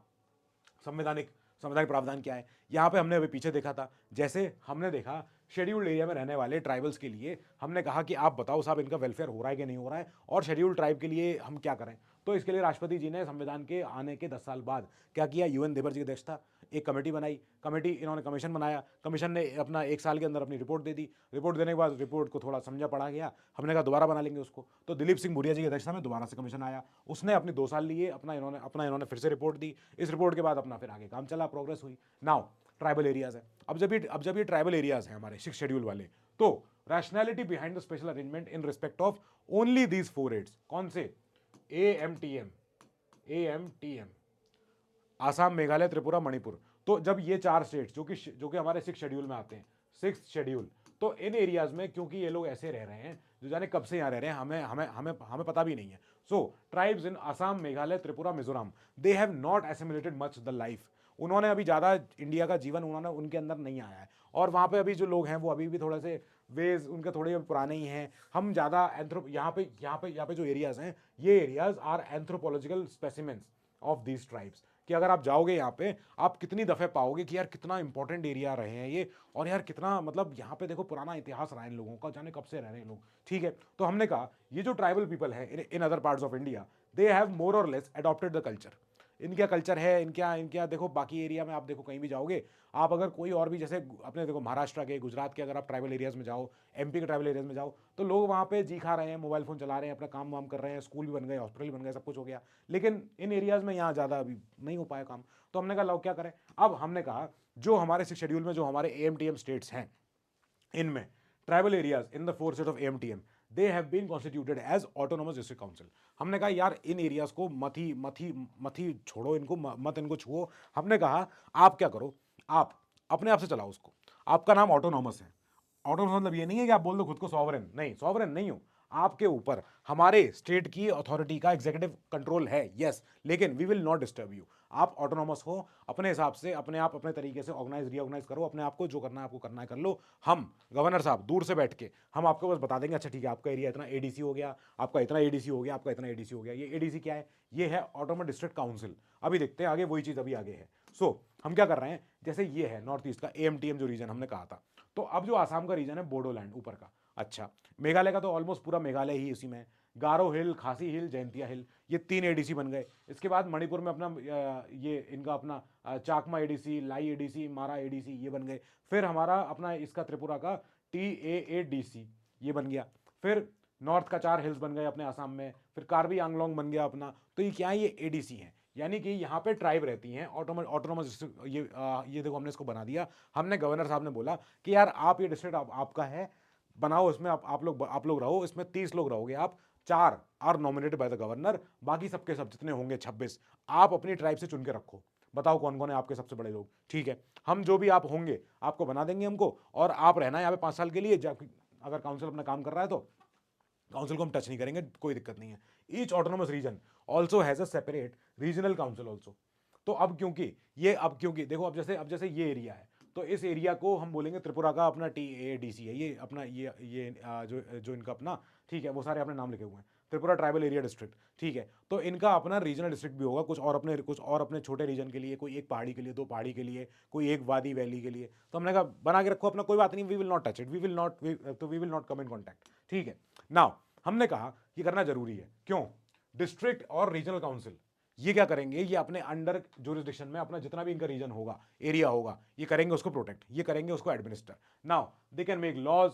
A: संवैधानिक प्रावधान क्या है, यहां पे हमने अभी पीछे देखा था, जैसे हमने देखा शेड्यूल्ड एरिया में रहने वाले ट्राइबल्स के लिए हमने कहा कि आप बताओ साहब इनका वेलफेयर हो रहा है कि नहीं हो रहा है, और शेड्यूल्ड ट्राइब के लिए हम क्या करें। तो इसके लिए राष्ट्रपति जी ने संविधान के आने के 10 साल बाद क्या किया, यूएन देवर जी की अध्यक्षता, एक कमेटी बनाई, इन्होंने कमीशन बनाया, कमीशन ने अपना 1 साल के अंदर अपनी रिपोर्ट दे दी, रिपोर्ट देने के बाद रिपोर्ट को थोड़ा समझा पढ़ा गया, हमने कहा दोबारा बना लेंगे उसको, तो दिलीप सिंह भूरिया जी की अध्यक्षता में दोबारा से कमीशन आया, उसने अपने 2 साल लिए, इन्होंने फिर से रिपोर्ट दी, इस रिपोर्ट के बाद अपना फिर आगे काम चला, प्रोग्रेस हुई। नाउ ट्राइबल एरियाज है, अब जब ये ट्राइबल एरियाज हैं हमारे 6th शेड्यूल वाले, तो rationality behind the special arrangement in respect of only these 4 aids, कौन से, AMTM, आसाम, मेघालय, त्रिपुरा, मणिपुर, तो जब ये 4 स्टेट्स जो कि हमारे 6th शेड्यूल में आते हैं, 6th शेड्यूल, तो इन एरियाज में क्योंकि ये लोग ऐसे रह रहे हैं जो जाने कब से यहाँ रह रहे हैं, हमें पता भी नहीं है। So tribes in Assam, Meghalaya, Tripura, Mizoram, they have not assimilated much the life, उन्होंने अभी ज़्यादा इंडिया का जीवन उनके अंदर नहीं आया है, और वहाँ पे अभी जो लोग हैं वो अभी भी थोड़े से वेज उनके थोड़े पुराने ही हैं। हम ज़्यादा यहाँ पे जो एरियाज़ हैं, ये areas are anthropological specimens of these tribes, कि अगर आप जाओगे यहाँ पे आप कितनी दफ़े पाओगे कि यार कितना इंपॉर्टेंट एरिया रहे हैं ये, और यार कितना मतलब यहाँ पे देखो पुराना इतिहास रहा है इन लोगों का, जाने कब से रह रहे हैं लोग, ठीक है। तो हमने कहा ये जो ट्राइबल पीपल है in other parts of India, they have more और लेस अडॉप्टेड द कल्चर, इनका कल्चर है, इनका देखो बाकी एरिया में आप देखो कहीं भी जाओगे आप, अगर कोई और भी जैसे अपने देखो महाराष्ट्र के, गुजरात के, अगर आप ट्राइबल एरियाज में जाओ, MP के ट्राइबल एरियाज में जाओ, तो लोग वहाँ पे जी खा रहे हैं, मोबाइल फ़ोन चला रहे हैं, अपना काम वाम कर रहे हैं, स्कूल भी बन गए, हॉस्पिटल बन गए, सब कुछ हो गया, लेकिन इन एरियाज़ में यहाँ ज़्यादा अभी नहीं हो पाया काम। तो हमने कहा लो क्या करें, अब हमने कहा जो हमारे 6th शेड्यूल में जो हमारे AMTM स्टेट्स हैं, इनमें tribal areas in the 4 state of AMTM, they have been constituted as autonomous district council. हमने कहा यार इन एरियाज को मत ही छोड़ो, इनको मत इनको छुओ। हमने कहा आप क्या करो, आप अपने आप से चलाओ उसको, आपका नाम ऑटोनोमस है। ऑटोनोमस मतलब ये नहीं है कि आप बोल दो खुद को सॉवरेन, नहीं सॉवरेन नहीं हो, आपके ऊपर हमारे स्टेट की अथॉरिटी का एग्जीक्यूटिव कंट्रोल है, यस, लेकिन we will not disturb you. आप ऑटोनॉमस हो, अपने हिसाब से अपने आप अपने तरीके से ऑर्गेनाइज रीऑर्गेनाइज करो अपने आप को, जो करना है आपको करना है कर लो। हम गवर्नर साहब दूर से बैठ के हम आपको बस बता देंगे, अच्छा ठीक है आपका एरिया इतना एडीसी हो गया, आपका इतना एडीसी हो गया, आपका इतना एडीसी हो गया। ये एडीसी क्या है? ये है ऑटोनॉमस डिस्ट्रिक्ट काउंसिल। अभी देखते हैं आगे, वही चीज़ अभी आगे है। सो हम क्या कर रहे हैं, जैसे ये है नॉर्थ ईस्ट का एएमटीएम जो रीजन हमने कहा था, तो अब जो आसाम का रीजन है बोडोलैंड ऊपर का, अच्छा मेघालय का तो ऑलमोस्ट पूरा मेघालय ही इसी में है। गारो हिल, खासी हिल, जैंतिया हिल, ये 3 एडीसी बन गए। इसके बाद मणिपुर में अपना ये इनका अपना चाकमा एडीसी, लाई एडीसी, मारा एडीसी ये बन गए। फिर हमारा अपना इसका त्रिपुरा का TAADC ये बन गया। फिर नॉर्थ का 4 हिल्स बन गए अपने आसाम में। फिर कार्बी आंगलोंग बन गया अपना। तो ये क्या है? ये एडीसी है, यानी कि यहाँ पे ट्राइब रहती हैं ऑटोनोमस। ये देखो हमने इसको बना दिया। हमने गवर्नर साहब ने बोला कि यार आप ये डिस्ट्रिक्ट आपका है, बनाओ, इसमें आप लोग रहो, इसमें 30 लोग रहोगे आप। 4 are nominated by the governor, बाकी सबके सब जितने होंगे 26 आप अपनी ट्राइब से चुन के रखो। बताओ कौन कौन है आपके सबसे बड़े लोग, ठीक है? हम जो भी आप होंगे आपको बना देंगे हमको, और आप रहना यहाँ पे 5 साल के लिए। अगर काउंसिल अपना काम कर रहा है तो काउंसिल को हम टच नहीं करेंगे, कोई दिक्कत नहीं है। Each autonomous region also has a separate regional council also. तो अब क्योंकि देखो, अब जैसे ये एरिया है, तो इस एरिया को हम बोलेंगे त्रिपुरा का अपना TADC है, ये अपना ये जो जो इनका अपना, ठीक है, वो सारे अपने नाम लिखे हुए हैं, त्रिपुरा ट्राइबल एरिया डिस्ट्रिक्ट, ठीक है। तो इनका अपना रीजनल डिस्ट्रिक्ट भी होगा, कुछ और अपने छोटे रीजन के लिए, कोई एक पहाड़ी के लिए, 2 पहाड़ी के लिए, कोई एक वादी वैली के लिए। तो हमने कहा बना के रखो अपना, कोई बात नहीं, we will not touch it, we will not come in contact, ठीक है। नाउ हमने कहा कि करना जरूरी है, क्यों? डिस्ट्रिक्ट और रीजनल काउंसिल ये क्या करेंगे, ये अपने अंडर ज्यूरिसडिक्शन में अपना जितना भी इनका रीजन होगा, एरिया होगा, ये करेंगे उसको प्रोटेक्ट, ये करेंगे उसको administer. Now they can make laws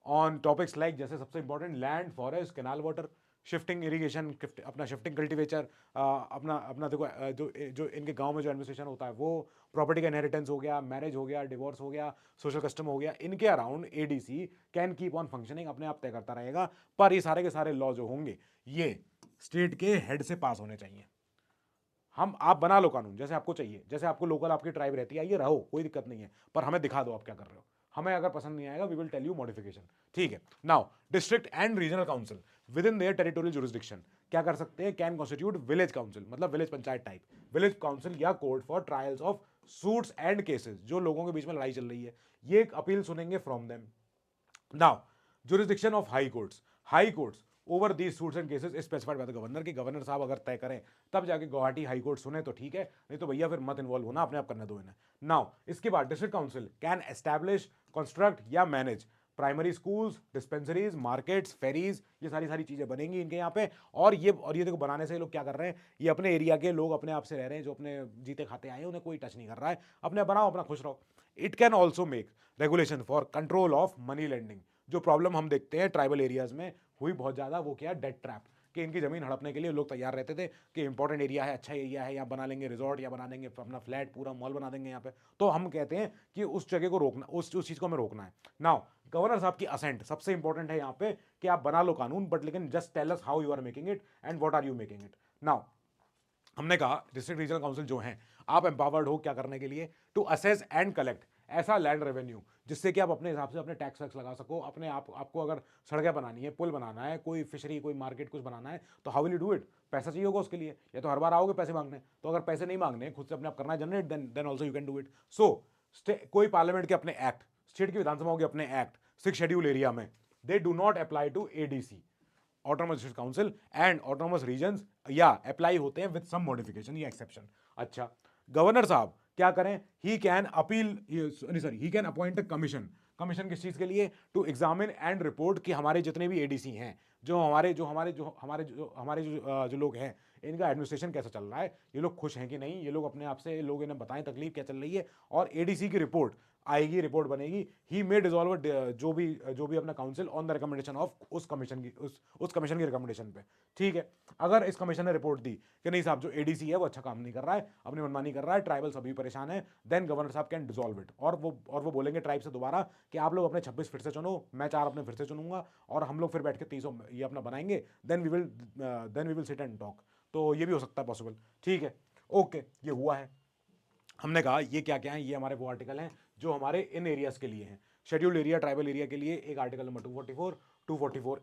A: on topics like, जैसे सबसे important land, forest, canal water, shifting irrigation, अपना शिफ्टिंग कल्टीवेचर, अपना अपना देखो जो जो इनके गांव में जो एडमिनिस्ट्रेशन होता है वो, प्रॉपर्टी का इनहेरिटेंस हो गया, मैरिज हो गया, डिवोर्स हो गया, सोशल कस्टम हो गया, इनके around ADC can keep on functioning, अपने आप तय करता रहेगा। पर ये सारे के सारे लॉ जो होंगे ये स्टेट के हेड से पास होने चाहिए। आप बना लो कानून जैसे आपको चाहिए, जैसे आपको लोकल आपकी ट्राइब रहती है, ये रहो, कोई दिक्कत नहीं है, पर हमें दिखा दो आप क्या कर रहे हो। हमें अगर पसंद नहीं आएगा we will tell you modification, ठीक है। Now district and regional council within their territorial jurisdiction क्या कर सकते हैं? कैन कॉन्स्टिट्यूट विलेज काउंसिल, मतलब village panchayat type, village council या court for trials of suits and cases, जो लोगों के बीच में लड़ाई चल रही है, ये एक अपील सुनेंगे from them. Now jurisdiction of high courts over these suits and cases specified by the governor, कि गवर्नर साहब अगर तय करें तब जाके गुवाहाटी हाई कोर्ट सुने तो ठीक है, नहीं तो भैया फिर मत इन्वॉल्व होना, अपने आप करने दो इन्हें। नाउ इसके बाद district council can establish, construct या manage primary schools, dispensaries, markets, ferries, ये सारी चीजें बनेंगी इनके यहाँ पे। और ये देखो बनाने से ये लोग क्या कर रहे हैं, ये अपने एरिया के लोग अपने आप से रह रहे हैं, जो अपने जीते खाते आए हैं, उन्हें कोई टच नहीं कर रहा है, अपने बनाओ, अपना खुश रहो। It can also make regulation for control of money lending. जो प्रॉब्लम हम देखते हैं ट्राइबल एरियाज में हुई बहुत ज़्यादा, वो क्या, डेट ट्रैप, कि इनकी ज़मीन हड़पने के लिए लोग तैयार रहते थे कि इंपॉर्टेंट एरिया है, अच्छा एरिया है, यहाँ बना लेंगे रिजॉर्ट, या बना देंगे अपना फ्लैट, पूरा मॉल बना देंगे यहाँ पे। तो हम कहते हैं कि उस जगह को रोकना, उस चीज़ को हमें रोकना है। नाउ गवर्नर साहब की असेंट सबसे इंपॉर्टेंट है यहाँ पे, कि आप बना लो कानून, बट लेकिन just tell us how you are making it and what are you making it. Now हमने कहा डिस्ट्रिक्ट रीजनल काउंसिल जो हैं, आप एम्पावर्ड हो क्या करने के लिए, टू असेस एंड कलेक्ट ऐसा लैंड रेवेन्यू जिससे कि आप अपने हिसाब से अपने टैक्स वैक्स लगा सको। अपने आपको अगर सड़कें बनानी है, पुल बनाना है, कोई फिशरी, कोई मार्केट कुछ बनाना है, तो how will you do it? पैसा चाहिए होगा उसके लिए, या तो हर बार आओगे पैसे मांगने। तो अगर पैसे नहीं मांगने, खुद से अपने आप करना है generate, then also you can do it. So कोई पार्लियामेंट के अपने एक्ट, स्टेट की विधानसभाओं के अपने एक्ट 6 शेड्यूल एरिया में, they do not apply to ADC, autonomous district council and autonomous regions, या अप्लाई होते हैं विद सम मॉडिफिकेशन या एक्सेप्शन। अच्छा, गवर्नर साहब क्या करें? He can appoint a commission. Commission किस चीज के लिए? टू एग्जामिन एंड रिपोर्ट कि हमारे जितने भी एडीसी हैं, जो लोग हैं, इनका एडमिनिस्ट्रेशन कैसा चल रहा है, ये लोग खुश हैं कि नहीं, ये लोग अपने आप से, लोग इन्हें बताएं तकलीफ क्या चल रही है, और एडीसी की रिपोर्ट आएगी, रिपोर्ट बनेगी। ही मे डिसॉल्व जो भी अपना council on the recommendation of उस कमीशन की रिकमेंडेशन पे, ठीक है। अगर इस कमीशन ने रिपोर्ट दी कि नहीं साहब जो एडीसी है वो अच्छा काम नहीं कर रहा है, अपनी मनमानी कर रहा है, ट्राइबल सभी परेशान है, देन गवर्नर साहब कैन डिसॉल्व इट। और वो बोलेंगे ट्राइब से दोबारा कि आप लोग अपने 26 फिर से चुनो, मैं 4 अपने फिर से चुनूंगा, और हम लोग फिर बैठ के 30 ये अपना बनाएंगे, then we will sit and talk. तो ये भी हो सकता है पॉसिबल, ठीक है। ओके, ये हुआ है। हमने कहा ये क्या क्या है, ये हमारे वो आर्टिकल हैं जो हमारे इन एरियाज के लिए हैं। शेड्यूल्ड एरिया, ट्राइबल एरिया के लिए एक आर्टिकल नंबर 244 244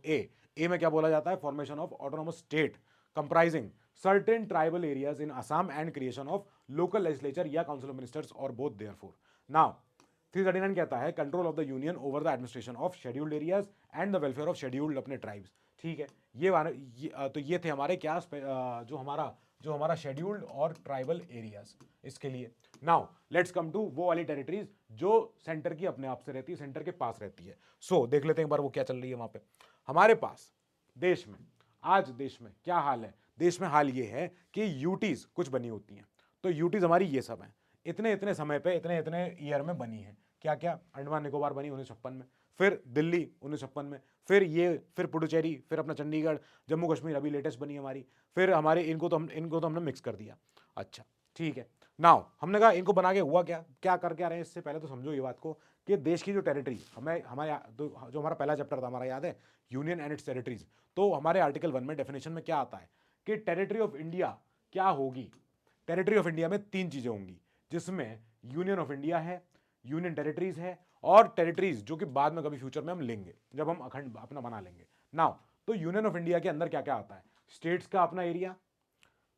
A: ए में क्या बोला जाता है? Formation of autonomous state comprising certain tribal areas in Assam and creation of local legislature या काउंसिल ऑफ मिनिस्टर्स और बोथ देयरफोर। नाउ 339 कहता है control of the union over the administration of scheduled areas and the welfare of scheduled अपने tribes. ठीक है, तो ये थे हमारे क्या जो हमारा शेड्यूल्ड और ट्राइबल एरियाज इसके लिए। नाउ लेट्स कम टू वो वाली टेरिटरीज जो सेंटर की अपने आप से रहती है, सेंटर के पास रहती है। सो देख लेते हैं एक बार वो क्या चल रही है वहां पे हमारे पास देश में। आज देश में क्या हाल है? देश में हाल ये है कि यूटीज कुछ बनी होती हैं। तो यूटीज हमारी ये सब हैं, इतने इतने समय पे इतने इतने ईयर में बनी है। क्या क्या? अंडमान निकोबार बनी 1956 में, फिर दिल्ली 1956 में, फिर पुडुचेरी, फिर अपना चंडीगढ़, जम्मू कश्मीर अभी लेटेस्ट बनी हमारी। फिर हमारे इनको तो हमने मिक्स कर दिया। अच्छा ठीक है, नाउ हमने कहा इनको बना के हुआ क्या क्या करके आ रहे हैं। इससे पहले तो समझो ये बात को कि देश की जो टेरिटरी हमें हमारे जो हमारा पहला चैप्टर था हमारा याद है, यूनियन एंड इट्स टेरिटरीज। तो हमारे आर्टिकल 1 में डेफिनेशन में क्या आता है कि टेरिटरी ऑफ इंडिया क्या होगी? टेरिटरी ऑफ इंडिया में 3 चीजें होंगी, जिसमें यूनियन ऑफ इंडिया है, यूनियन टेरिटरीज है, और टेरिटरीज जो कि बाद में कभी फ्यूचर में हम लेंगे जब हम अखंड अपना बना लेंगे। नाउ तो यूनियन ऑफ इंडिया के अंदर क्या क्या आता है? स्टेट्स का अपना एरिया,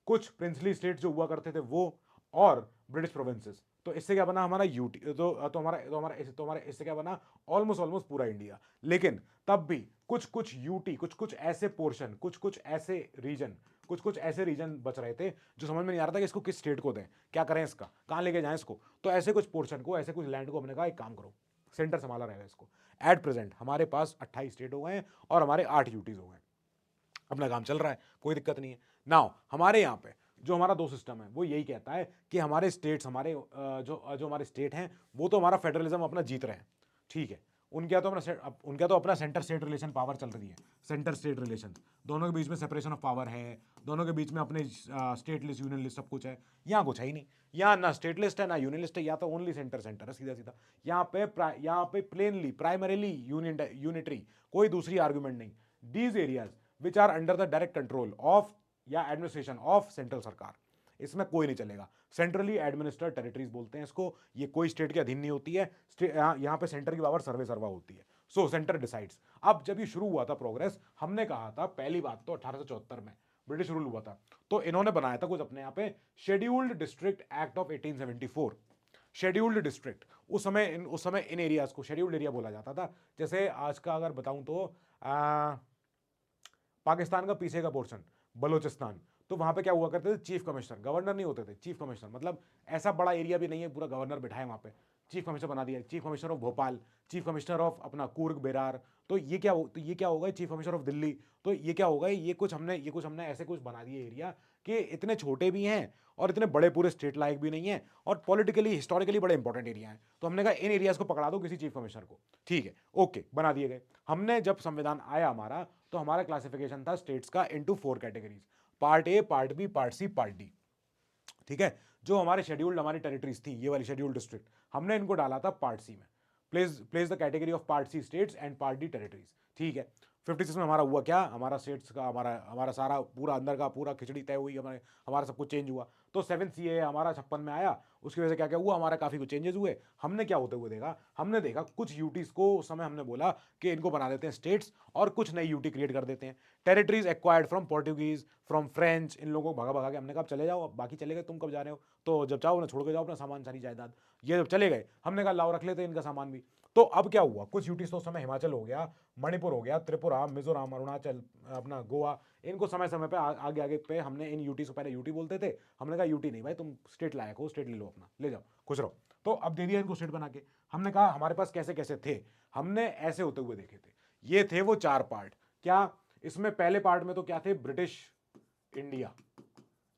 A: कुछ प्रिंसली स्टेट्स जो हुआ करते थे वो, और ब्रिटिश प्रोविंसेस। तो इससे क्या बना हमारा यूटी, तो हमारा इससे क्या बना? ऑलमोस्ट पूरा इंडिया। लेकिन तब भी कुछ कुछ यूटी, कुछ कुछ ऐसे पोर्शन, कुछ कुछ ऐसे रीजन बच रहे थे जो समझ में नहीं आ रहा था कि इसको किस स्टेट को दें, क्या करें, इसका कहां लेके जाएं इसको। तो ऐसे कुछ पोर्शन को, ऐसे कुछ लैंड को हमने कहा एक काम करो, सेंटर संभाला रहेगा इसको। एट प्रेजेंट हमारे पास 28 स्टेट हो गए हैं और हमारे 8 यूटीज हो गए, अपना काम चल रहा है, कोई दिक्कत नहीं है। नाउ हमारे यहाँ पे जो हमारा 2 सिस्टम है वो यही कहता है कि हमारे स्टेट्स, जो हमारे स्टेट हैं वो तो हमारा फेडरलिज्म अपना जीत रहे हैं। ठीक है, उनका तो अपना सेंटर स्टेट रिलेशन पावर चल रही है, सेंटर स्टेट रिलेशन, दोनों के बीच में सेपरेशन ऑफ पावर है, दोनों के बीच में अपने स्टेट लिस्ट, यूनियन लिस्ट सब कुछ है। यहाँ कुछ है ही नहीं, यहाँ ना स्टेट लिस्ट है ना यूनियन लिस्ट है, या तो ओनली सेंटर सेंटर है, सीधा सीधा। यहाँ पे प्लेनली प्राइमरीली यूनिटरी, कोई दूसरी आर्ग्यूमेंट नहीं। These areas which are under the direct control of या एडमिनिस्ट्रेशन ऑफ सेंट्रल सरकार, इसमें कोई नहीं चलेगा। सेंट्रली एडमिनिस्टर्ड टेरिटरीज बोलते हैं इसको। ये कोई स्टेट के अधीन नहीं होती है, यहाँ पे सेंटर की पावर सर्वे सर्वा होती है। So centre decides. अब जब ये शुरू हुआ था प्रोग्रेस, हमने कहा था पहली बात तो 1874 में ब्रिटिश रूल हुआ था, तो इन्होंने बनाया था कुछ अपने यहाँ पे scheduled district act of 1874। Scheduled district, उस समय इन एरियाज को शेड्यूल्ड एरिया बोला जाता था। जैसे आज का अगर बताऊं तो पाकिस्तान का पीछे का पोर्शन बलोचिस्तान, तो वहां पे क्या हुआ करते थे? चीफ कमिश्नर, गवर्नर नहीं होते थे, चीफ कमिश्नर। मतलब ऐसा बड़ा एरिया भी नहीं है पूरा गवर्नर बिठाए वहां पे, चीफ कमिश्नर बना दिया। Chief commissioner of Bhopal, chief commissioner of अपना कूर्ग बेरार। तो ये क्या होगा? Chief commissioner of Delhi. तो ये क्या होगा? ये कुछ हमने ऐसे कुछ बना दिए एरिया कि इतने छोटे भी हैं और इतने बड़े पूरे स्टेट लायक भी नहीं है, और पॉलिटिकली हिस्टोरिकली बड़े इंपॉर्टेंट एरिया है। तो हमने कहा इन एरियाज को पकड़ा दो किसी चीफ कमिश्नर को। ठीक है, ओके, बना दिए गए। हमने जब संविधान आया हमारा, तो हमारा क्लासिफिकेशन था स्टेट्स का into 4 categories, part A, part B, part C, part D. ठीक है, जो हमारे शेड्यूल्ड हमारी टेरिटरीज थी, ये वाली शेड्यूल्ड डिस्ट्रिक्ट, हमने इनको डाला था पार्ट सी में। Place the category of part C states and part D territories. ठीक है, 56 में हमारा हुआ क्या? हमारा स्टेट्स का हमारा सारा पूरा अंदर का पूरा खिचड़ी तय हुई, हमारा सब कुछ चेंज हुआ। तो 7 CAA हमारा 56 में आया, उसकी वजह से क्या क्या हुआ? हमारा काफी कुछ चेंजेस हुए। हमने क्या होते हुए देखा? हमने देखा कुछ यूटीज को उस समय हमने बोला कि इनको बना देते हैं स्टेट्स, और कुछ नई यूटी क्रिएट कर देते हैं। Territories acquired from Portuguese, from French, इन लोगों को भगा भगा के हमने कहा चले जाओ, बाकी चले गए, तुम कब जा रहे हो? तो जब चाहो ना छोड़ के जाओ अपना सामान, सारी जायदाद। ये जब चले गए, हमने कहा लाओ रख लेते हैं इनका सामान भी। तो अब क्या हुआ? कुछ यूटीज तो उस समय हिमाचल हो गया, मणिपुर हो गया, त्रिपुरा, मिजोरम, अरुणाचल, अपना गोवा, इनको समय समय पे आगे आगे पे हमने इन यूटी को, पहले यूटी बोलते थे, हमने कहा यूटी नहीं भाई, तुम स्टेट लायक हो, स्टेट ले लो, अपना ले जाओ, खुश रहो। तो अब दे दिया इनको स्टेट बना के। हमने कहा हमारे पास कैसे कैसे थे, हमने ऐसे होते हुए देखे थे। ये थे वो 4 पार्ट। क्या? इसमें पहले पार्ट में तो क्या थे? ब्रिटिश इंडिया,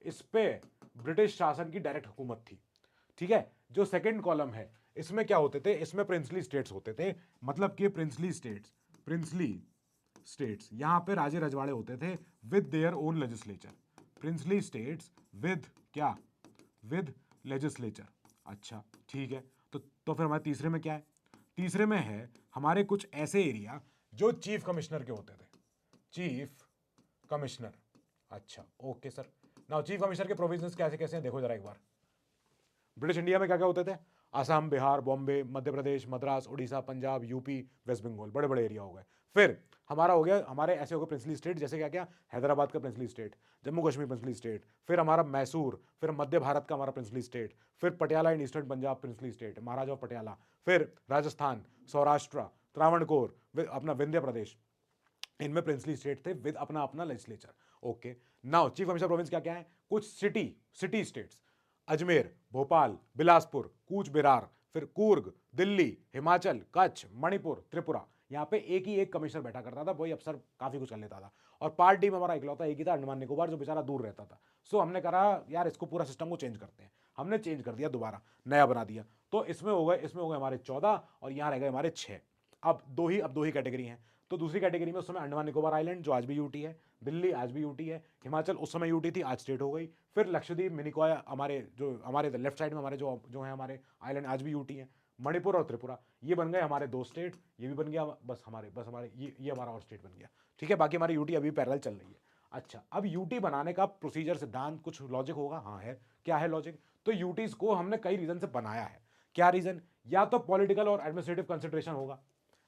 A: इस पे ब्रिटिश शासन की डायरेक्ट हुकूमत थी। ठीक है, जो सेकंड कॉलम है, इसमें क्या होते थे? इसमें प्रिंसली स्टेट्स होते थे, मतलब कि प्रिंसली स्टेट्स यहां पे राजे रजवाड़े होते थे with their own legislature. Princely states with क्या? With legislature. अच्छा ठीक है, तो फिर हमारे तीसरे में क्या है? तीसरे में है हमारे कुछ ऐसे एरिया जो चीफ कमिश्नर के होते थे, चीफ कमिश्नर। अच्छा okay sir, now chief commissioner के प्रोविजंस कैसे कैसे हैं देखो जरा एक बार। ब्रिटिश इंडिया में क्या क्या होते थे? असम, बिहार, बॉम्बे, मध्य प्रदेश, मद्रास, उड़ीसा, पंजाब, यूपी, वेस्ट बंगाल, बड़े बड़े एरिया हो गए। फिर हमारा हो गया, हमारे ऐसे हो गए प्रिंसली स्टेट, जैसे क्या क्या, हैदराबाद का princely state, Jammu Kashmir princely state, फिर हमारा मैसूर, फिर मध्य भारत का हमारा प्रिंसली स्टेट, फिर Patiala in eastern Punjab princely state, Maharaja of Patiala, फिर राजस्थान, सौराष्ट्र, त्रावणकोर, अपना विंध्य प्रदेश, इनमें प्रिंसली स्टेट थे विद अपना अपना legislature. Okay, now chief minister province क्या क्या है, कुछ सिटी स्टेट्स, अजमेर, भोपाल, बिलासपुर, कूच बिहार, फिर कूर्ग, दिल्ली, हिमाचल, कच्छ, मणिपुर, त्रिपुरा। यहाँ पे एक ही एक कमिश्नर बैठा करता था, वही अफसर काफी कुछ कर लेता था। और पार्ट डी में हमारा इकलौता एक ही था, अंडमान निकोबार, जो बेचारा दूर रहता था। सो हमने कहा यार इसको पूरा सिस्टम को चेंज करते हैं। हमने चेंज कर दिया, दोबारा नया बना दिया। तो इसमें हो गए हमारे 14 और यहाँ रह गए हमारे 6। अब दो ही कैटेगरी हैं। तो दूसरी कैटेगरी में उस समय अंडमान निकोबार आइलैंड, जो आज भी यूटी है, दिल्ली आज भी यूटी है, हिमाचल उस समय यूटी थी, आज स्टेट हो गई, फिर लक्षद्वीप, मिनिकॉय, हमारे लेफ्ट साइड में हमारे जो है हमारे आइलैंड आज भी यूटी है, मणिपुर और त्रिपुरा, ये बन गए हमारे 2 स्टेट। ये भी बन गया, बस हमारे ये हमारा और स्टेट बन गया। ठीक है, बाकी हमारी यूटी अभी पैरेलल चल रही है। अच्छा, अब यूटी बनाने का प्रोसीजर, सिद्धांत, कुछ लॉजिक होगा। हाँ है, क्या है लॉजिक? तो यूटीज को हमने कई रीजन से बनाया है। क्या रीजन? या तो पॉलिटिकल और एडमिनिस्ट्रेटिव कंसिडरेशन होगा।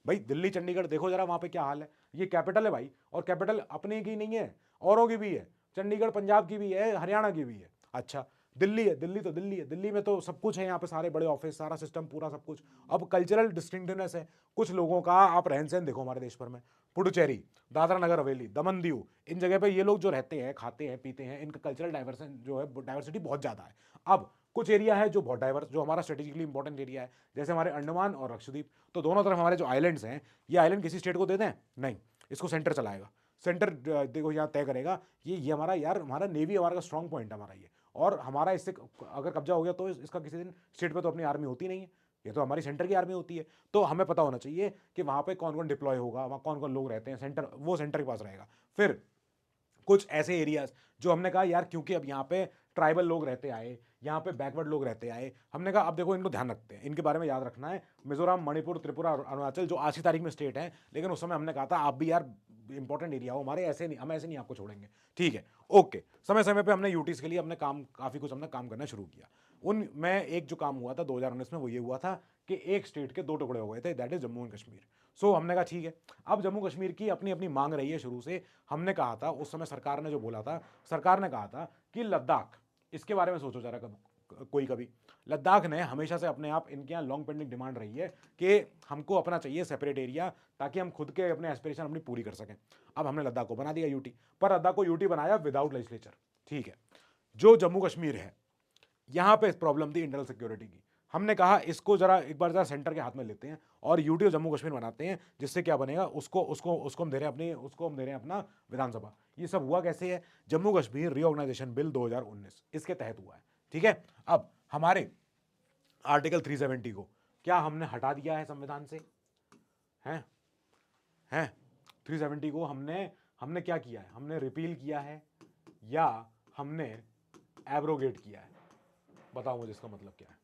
A: भाई दिल्ली चंडीगढ़ देखो जरा, वहां पे क्या हाल है, ये कैपिटल है भाई, और कैपिटल अपने की नहीं है, औरों की भी है। चंडीगढ़ पंजाब की भी है, हरियाणा की भी है। अच्छा, दिल्ली है, दिल्ली तो दिल्ली है, दिल्ली में तो सब कुछ है, यहाँ पे सारे बड़े ऑफिस, सारा सिस्टम, पूरा सब कुछ। अब कल्चरल डिस्टिंक्टिवनेस है कुछ लोगों का, आप रहन सहन देखो हमारे देश भर में, पुडुचेरी, दादरा नगर हवेली, दमन दीव, इन जगह पे ये लोग जो रहते हैं, खाते हैं, पीते हैं, इनका कल्चरल डाइवर्सन जो है, डाइवर्सिटी बहुत ज्यादा है। अब कुछ एरिया है जो बहुत डाइवर्स, जो हमारा स्ट्रेटेजिकली इंपॉर्टेंट एरिया है, जैसे हमारे अंडमान और लक्षद्वीप। तो दोनों तरफ हमारे जो आइलैंड्स हैं, ये आइलैंड किसी स्टेट को देते हैं नहीं, इसको सेंटर चलाएगा। सेंटर देखो यहाँ तय करेगा ये हमारा, यार हमारा नेवी हमारा स्ट्रॉन्ग पॉइंट है हमारा ये, और हमारा इससे अगर कब्जा हो गया तो इसका किसी दिन स्टेट पे तो अपनी आर्मी होती नहीं है, ये तो हमारी सेंटर की आर्मी होती है। तो हमें पता होना चाहिए कि वहां पे कौन कौन डिप्लॉय होगा, वहां कौन कौन लोग रहते हैं, सेंटर वो सेंटर के पास रहेगा। फिर कुछ ऐसे एरियाज जो हमने कहा यार, क्योंकि अब यहाँ पे ट्राइबल लोग रहते आए, यहाँ पे बैकवर्ड लोग रहते आए, हमने कहा अब देखो इनको ध्यान रखते हैं, इनके बारे में याद रखना है। मिजोरम, मणिपुर, त्रिपुरा और अरुणाचल जो आज की तारीख में स्टेट है, लेकिन उस समय हमने कहा था आप भी यार इंपॉर्टेंट एरिया हो हमारे, ऐसे नहीं, हम ऐसे नहीं आपको छोड़ेंगे। ठीक है, ओके। समय समय पे हमने यूटीज के लिए अपने काम, काफी कुछ हमने काम करना शुरू किया। उनमें एक जो काम हुआ था 2019 में, वो ये हुआ था कि एक स्टेट के 2 टुकड़े हो गए थे, that is Jammu and Kashmir. So हमने कहा ठीक है, अब जम्मू कश्मीर की अपनी अपनी मांग रही है शुरू से। हमने कहा था उस समय, सरकार ने जो बोला था, सरकार ने कहा था कि लद्दाख, इसके बारे में सोचो जरा कोई कभी। लद्दाख ने हमेशा से अपने आप, इनके यहाँ लॉन्ग पेंडिंग डिमांड रही है कि हमको अपना चाहिए सेपरेट एरिया, ताकि हम खुद के अपने एस्पिरेशन अपनी पूरी कर सकें। अब हमने लद्दाख को बना दिया यूटी, पर लद्दाख को यूटी बनाया विदाउट लेजिस्लेचर। ठीक है, जो जम्मू कश्मीर है, यहां पे प्रॉब्लम थी इंटरनल सिक्योरिटी की। हमने कहा इसको जरा एक बार जरा सेंटर के हाथ में लेते हैं और यूटी और जम्मू कश्मीर बनाते हैं, जिससे क्या बनेगा, उसको हम दे रहे हैं अपना विधानसभा। ये सब हुआ कैसे है? जम्मू कश्मीर रीऑर्गेनाइजेशन बिल 2019 इसके तहत हुआ है। ठीक है, अब हमारे आर्टिकल 370 को क्या हमने हटा दिया है संविधान से? हैं 370 को हमने क्या किया है? हमने रिपील किया है या हमने एब्रोगेट किया है? बताओ मुझे इसका मतलब क्या है।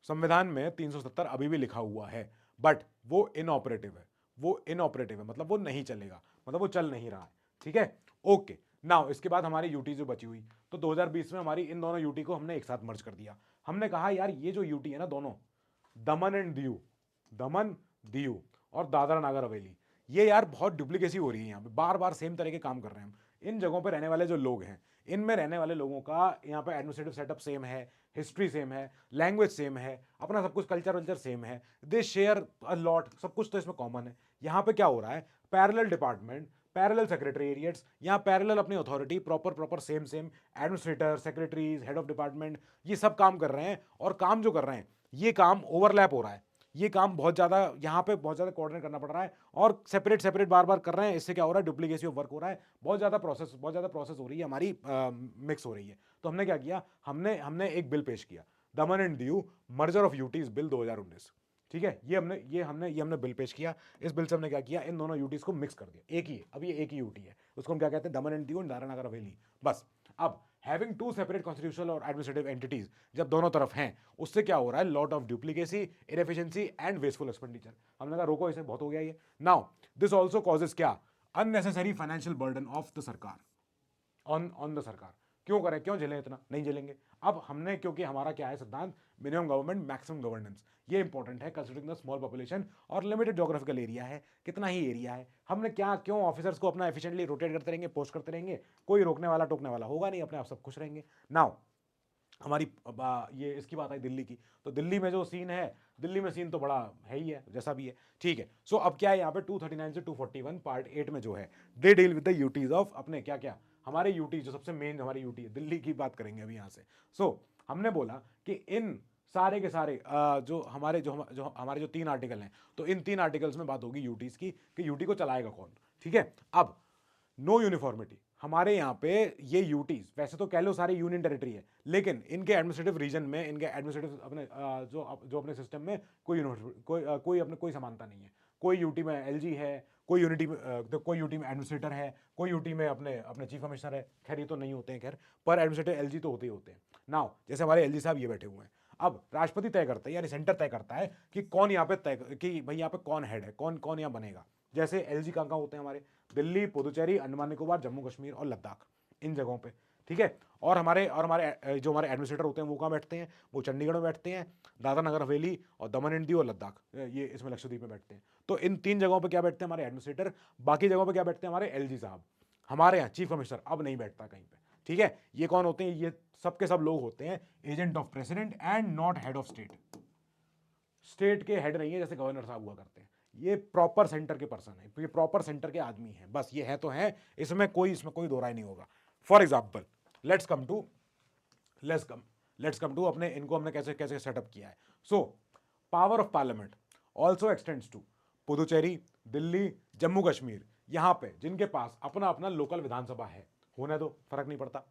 A: संविधान में 370 अभी भी लिखा हुआ है, बट वो इनऑपरेटिव है, मतलब वो नहीं चलेगा, मतलब वो चल नहीं रहा है। ठीक है, ओके। नाउ इसके बाद हमारी यूटी जो बची हुई, तो 2020 में हमारी इन दोनों यूटी को हमने एक साथ मर्ज कर दिया। हमने कहा यार ये जो यूटी है ना, दोनों दमन दीव और दादरा नागर हवेली, ये यार बहुत डुप्लीकेसी हो रही है यहाँ पे, बार बार सेम तरह के काम कर रहे हैं हम। इन जगहों पे रहने वाले जो लोग हैं, इनमें रहने वाले लोगों का यहाँ पे एडमिनिस्ट्रेटिव सेटअप सेम है, हिस्ट्री सेम है, लैंग्वेज सेम है, अपना सब कुछ कल्चर सेम है, दे शेयर अ लॉट, सब कुछ तो इसमें कॉमन है। यहाँ पे क्या हो रहा है? पैरेलल डिपार्टमेंट, पैरेलल सेक्रेटेरिएट्स, यहाँ पैरेलल अपनी authority, proper same administrator, secretaries, head of department, ये सब काम कर रहे हैं। और काम जो कर रहे हैं, ये काम ओवरलैप हो रहा है, ये काम बहुत ज़्यादा यहाँ पे बहुत ज़्यादा कोऑर्डिनेट करना पड़ रहा है, और सेपरेट बार बार कर रहे हैं। इससे क्या हो रहा है? डुप्लीकेसी ऑफ वर्क हो रहा है, बहुत ज़्यादा प्रोसेस हो रही है हमारी, मिक्स हो रही है। तो हमने क्या किया? हमने एक बिल पेश किया, दमन and Diu merger of UTs bill 2019। ठीक है, ये हमने बिल पेश किया। इस बिल से हमने क्या किया? इन दोनों यूटीज को मिक्स कर दिया, एक ही, अब ये एक ही यूटी है, उसको हम क्या कहते हैं? दमन एंड दीव एंड दादरा नगर हवेली, बस। अब हैविंग 2 सेपरेट कॉन्स्टिट्यूशनल और एडमिनिस्ट्रेटिव एंटिटीज जब दोनों तरफ हैं, उससे क्या हो रहा है? Lot of duplicacy, inefficiency and wasteful expenditure. हमने कहा रोको इसे, बहुत हो गया ये। नाउ दिस ऑल्सो कॉजेज क्या? Unnecessary financial burden of the सरकार, ऑन द सरकार। क्यों करें, क्यों झेलें इतना? नहीं झेलेंगे। अब हमने, क्योंकि हमारा क्या है सिद्धांत, मिनिमम गवर्नमेंट मैक्सिमम गवर्नेंस, ये इंपॉर्टेंट है कंसिडरिंग द स्मॉल पॉपुलेशन और लिमिटेड ज्योग्राफिकल एरिया है, कितना ही एरिया है। हमने क्या क्यों ऑफिसर्स को अपना एफिशिएंटली रोटेट करते रहेंगे, पोस्ट करते रहेंगे, कोई रोकने वाला टोकने वाला होगा नहीं, अपने आप सब खुश रहेंगे। नाउ हमारी ये इसकी बात आई दिल्ली की, तो दिल्ली में जो सीन है, दिल्ली में सीन तो बड़ा है ही है, जैसा भी है, ठीक है। सो अब क्या है यहाँ पे 239 से 241 पार्ट 8 में जो है, they deal with the UTs of अपने क्या क्या, हमारे यूटी जो सबसे मेन हमारी यूटी है, दिल्ली की बात करेंगे अभी यहाँ से। सो हमने बोला कि इन सारे के सारे जो हमारे जो 3 आर्टिकल हैं, तो इन 3 आर्टिकल्स में बात होगी यूटीज की, कि यूटी को चलाएगा कौन, ठीक है। अब नो यूनिफॉर्मिटी, हमारे यहाँ पे ये यूटीज वैसे तो कह लो सारे यूनियन टेरिटरी है, लेकिन इनके एडमिनिस्ट्रेटिव रीजन में, इनके एडमिनिस्ट्रेटिव अपने जो अपने सिस्टम में कोई अपने कोई समानता नहीं है। कोई यूटी में एलजी है, कोई यूनिटी में तो कोई यूटी में एडमिनिस्ट्रेटर है, कोई यूटी में अपने अपने चीफ कमिश्नर है। खैर ये तो नहीं होते हैं, खैर पर एडमिनिस्ट्रेटर एलजी तो होते ही होते हैं। नाउ जैसे हमारे एलजी साहब ये बैठे हुए हैं, अब राष्ट्रपति तय करता है, यानी सेंटर तय करता है कि कौन यहाँ पे तय, कि भाई यहाँ पे कौन हेड है, कौन कौन यहाँ बनेगा। जैसे एलजी कहाँ कहाँ होते हैं हमारे, दिल्ली, पुदुचेरी, अंडमान निकोबार, जम्मू कश्मीर और लद्दाख, इन जगहों पे, ठीक है। और हमारे जो हमारे एडमिनिस्ट्रेटर होते हैं वो कहाँ बैठते हैं, वो चंडीगढ़ में बैठते हैं, दादरा नगर हवेली और दमन एंड दीव और लद्दाख, ये इसमें लक्षद्वीप में बैठते हैं। तो इन 3 जगहों पे क्या बैठते हैं हमारे एडमिनिस्ट्रेटर, बाकी जगहों पे क्या बैठते हैं हमारे एलजी साहब। हमारे यहाँ चीफ कमिश्नर अब नहीं बैठता कहीं पे, ठीक है। ये कौन होते हैं, ये सब के सब लोग होते हैं agent of president and not head of state. State के हेड नहीं है जैसे गवर्नर साहब हुआ करते हैं, ये प्रॉपर सेंटर के पर्सन है, ये प्रॉपर सेंटर के आदमी हैं, बस ये है तो है, इसमें कोई दो राय नहीं होगा। For example let's come to अपने इनको हमने कैसे कैसे सेटअप किया है। So power of parliament also extends to Puducherry, Delhi, Jammu Kashmir, यहां पे जिनके पास अपना अपना लोकल विधानसभा है, होने दो, फर्क नहीं पड़ता।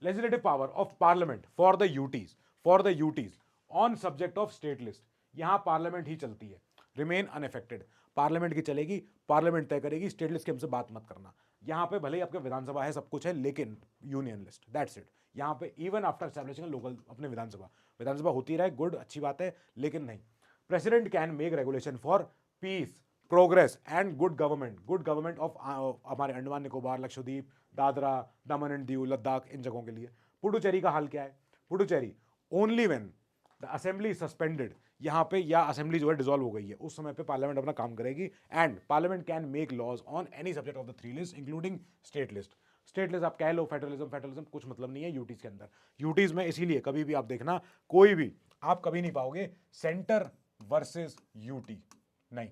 A: Legislative power of parliament for the UTs on subject of state list, यहां पार्लियामेंट ही चलती है, रिमेन अनअफेक्टेड, पार्लियामेंट की चलेगी, पार्लियामेंट तय करेगी, स्टेट लिस्ट की हमसे बात मत करना। यहां पे भले ही आपके विधानसभा है, सब कुछ है, लेकिन यूनियन लिस्ट, दैट्स इट। यहां पे इवन आफ्टर एस्टैब्लिशिंग लोकल अपने विधानसभा होती रहे, गुड, अच्छी बात है, लेकिन नहीं। President can make regulation for piece, progress and good government of हमारे अंडमान निकोबार, लक्षद्वीप, दादरा, दमन एंड दीव, लद्दाख, इन जगहों के लिए। पुडुचेरी का हाल क्या है, Puducherry only when the assembly suspended, यहां पे या असेंबली जो है डिसॉल्व हो गई है, उस समय पे पार्लियामेंट अपना काम करेगी। And parliament can make laws on any subject of the 3 list including state list. State list आप कह लो फेडरलिज्म कुछ मतलब नहीं है यूटीज के अंदर। यूटीज में इसीलिए कभी भी आप देखना, कोई भी आप कभी नहीं पाओगे सेंटर वर्सेस यूटी, नहीं,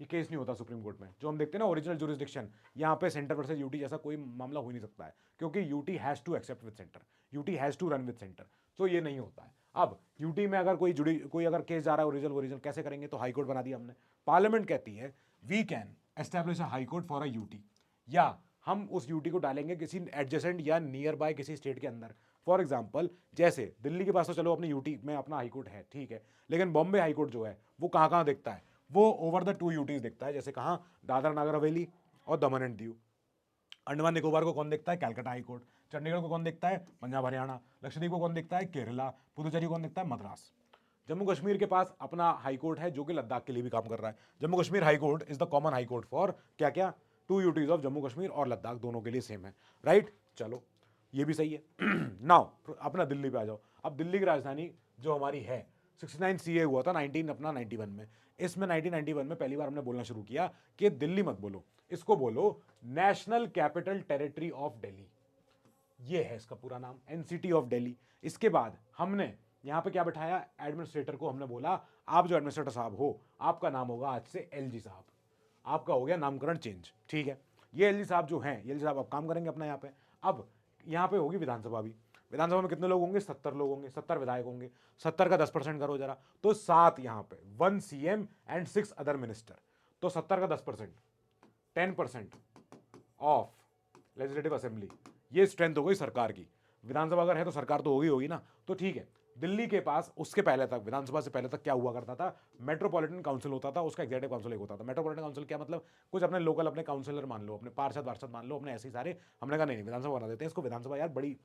A: ये केस नहीं होता सुप्रीम कोर्ट में। जो हम देखते हैं ना ओरिजिनल जुरिस्डिक्शन, यहाँ पे सेंटर वर्सेस यूटी जैसा कोई मामला हो ही नहीं सकता है, क्योंकि UT has to accept with centre, UT has to run with centre, तो ये नहीं होता है। अब यूटी में अगर कोई अगर केस जा रहा है ओरिजिनल कैसे करेंगे, तो हाई कोर्ट बना दिया हमने। पार्लियामेंट कहती है we can establish a high court for a UT, या हम उस यूटी को डालेंगे किसी एडजेसेंट या नियर बाय किसी स्टेट के अंदर। फॉर एग्जाम्पल जैसे दिल्ली के पास तो चलो अपनी यूटी में अपना हाई कोर्ट है, ठीक है, लेकिन बॉम्बे हाई कोर्ट जो है वो कहाँ कहाँ दिखता है, वो ओवर द 2 यूटीज दिखता है, जैसे कहाँ, दादरा नगर हवेली और दमन एंड दीव। अंडमान निकोबार को कौन देखता है, कैलकाटा हाई कोर्ट। चंडीगढ़ को कौन देखता है, पंजाब हरियाणा। लक्षद्वीप को कौन देखता है, केरला। पुदुचेरी को कौन देखता है, मद्रास। जम्मू कश्मीर के पास अपना हाई कोर्ट है जो कि लद्दाख के लिए भी काम कर रहा है। Jammu Kashmir high court is the common high court for क्या क्या, 2 यूटीज ऑफ जम्मू कश्मीर और लद्दाख, दोनों के लिए सेम है, राइट। चलो ये भी सही है। नाउ अपना दिल्ली पे आ जाओ। अब दिल्ली की राजधानी जो हमारी है, 69 सीए हुआ था 1991 में। इसमें 1991 में पहली बार हमने बोलना शुरू किया कि दिल्ली मत बोलो, इसको बोलो national capital territory of Delhi, ये है इसका पूरा नाम, एनसीटी ऑफ दिल्ली। इसके बाद हमने यहां पे क्या बिठाया, एडमिनिस्ट्रेटर को हमने बोला आप जो एडमिनिस्ट्रेटर साहब हो, आपका नाम होगा आज से एलजी साहब, आपका हो गया नामकरण चेंज, ठीक है। ये एलजी साहब जो हैं, एलजी साहब अब काम करेंगे अपना यहाँ पे। अब यहाँ पे होगी विधानसभा भी, विधानसभा में कितने लोग होंगे, 70 लोग होंगे, 70 विधायक होंगे, 70 का 10% करो जरा, तो 7 यहाँ पे, 1 सीएम एंड 6 अदर मिनिस्टर, तो 70 का 10%, 10% ऑफ लेजिस्लेटिव असेंबली, ये स्ट्रेंथ हो गई सरकार की। विधानसभा अगर है तो सरकार तो होगी ना, तो ठीक है। दिल्ली के पास उसके पहले तक, विधानसभा से पहले तक क्या हुआ करता था, मेट्रोपॉलिटन काउंसिल होता था, उसका एग्जीक्यूटिव काउंसिल एक होता था। मेट्रोपॉलिटन काउंसिल क्या मतलब, कुछ अपने लोकल अपने काउंसिलर मान लो, अपने पार्षद मान लो, अपने ऐसे ही सारे। हमने कहा नहीं विधानसभा बना देते हैं इसको, विधानसभा यार बड़ी,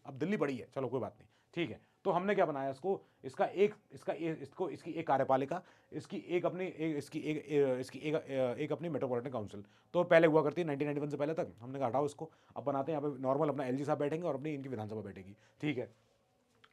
A: अब दिल्ली बड़ी है, चलो कोई बात नहीं, ठीक है। तो हमने क्या बनाया इसको, इसकी एक कार्यपालिका, इसकी एक अपनी एक अपनी मेट्रोपॉलिटन काउंसिल। तो पहले हुआ करती है 1991 से पहले तक, हमने कहा हटाओ इसको, अब बनाते हैं यहाँ पे नॉर्मल अपना एलजी साहब बैठेंगे और अपनी इनकी विधानसभा बैठेगी, ठीक है।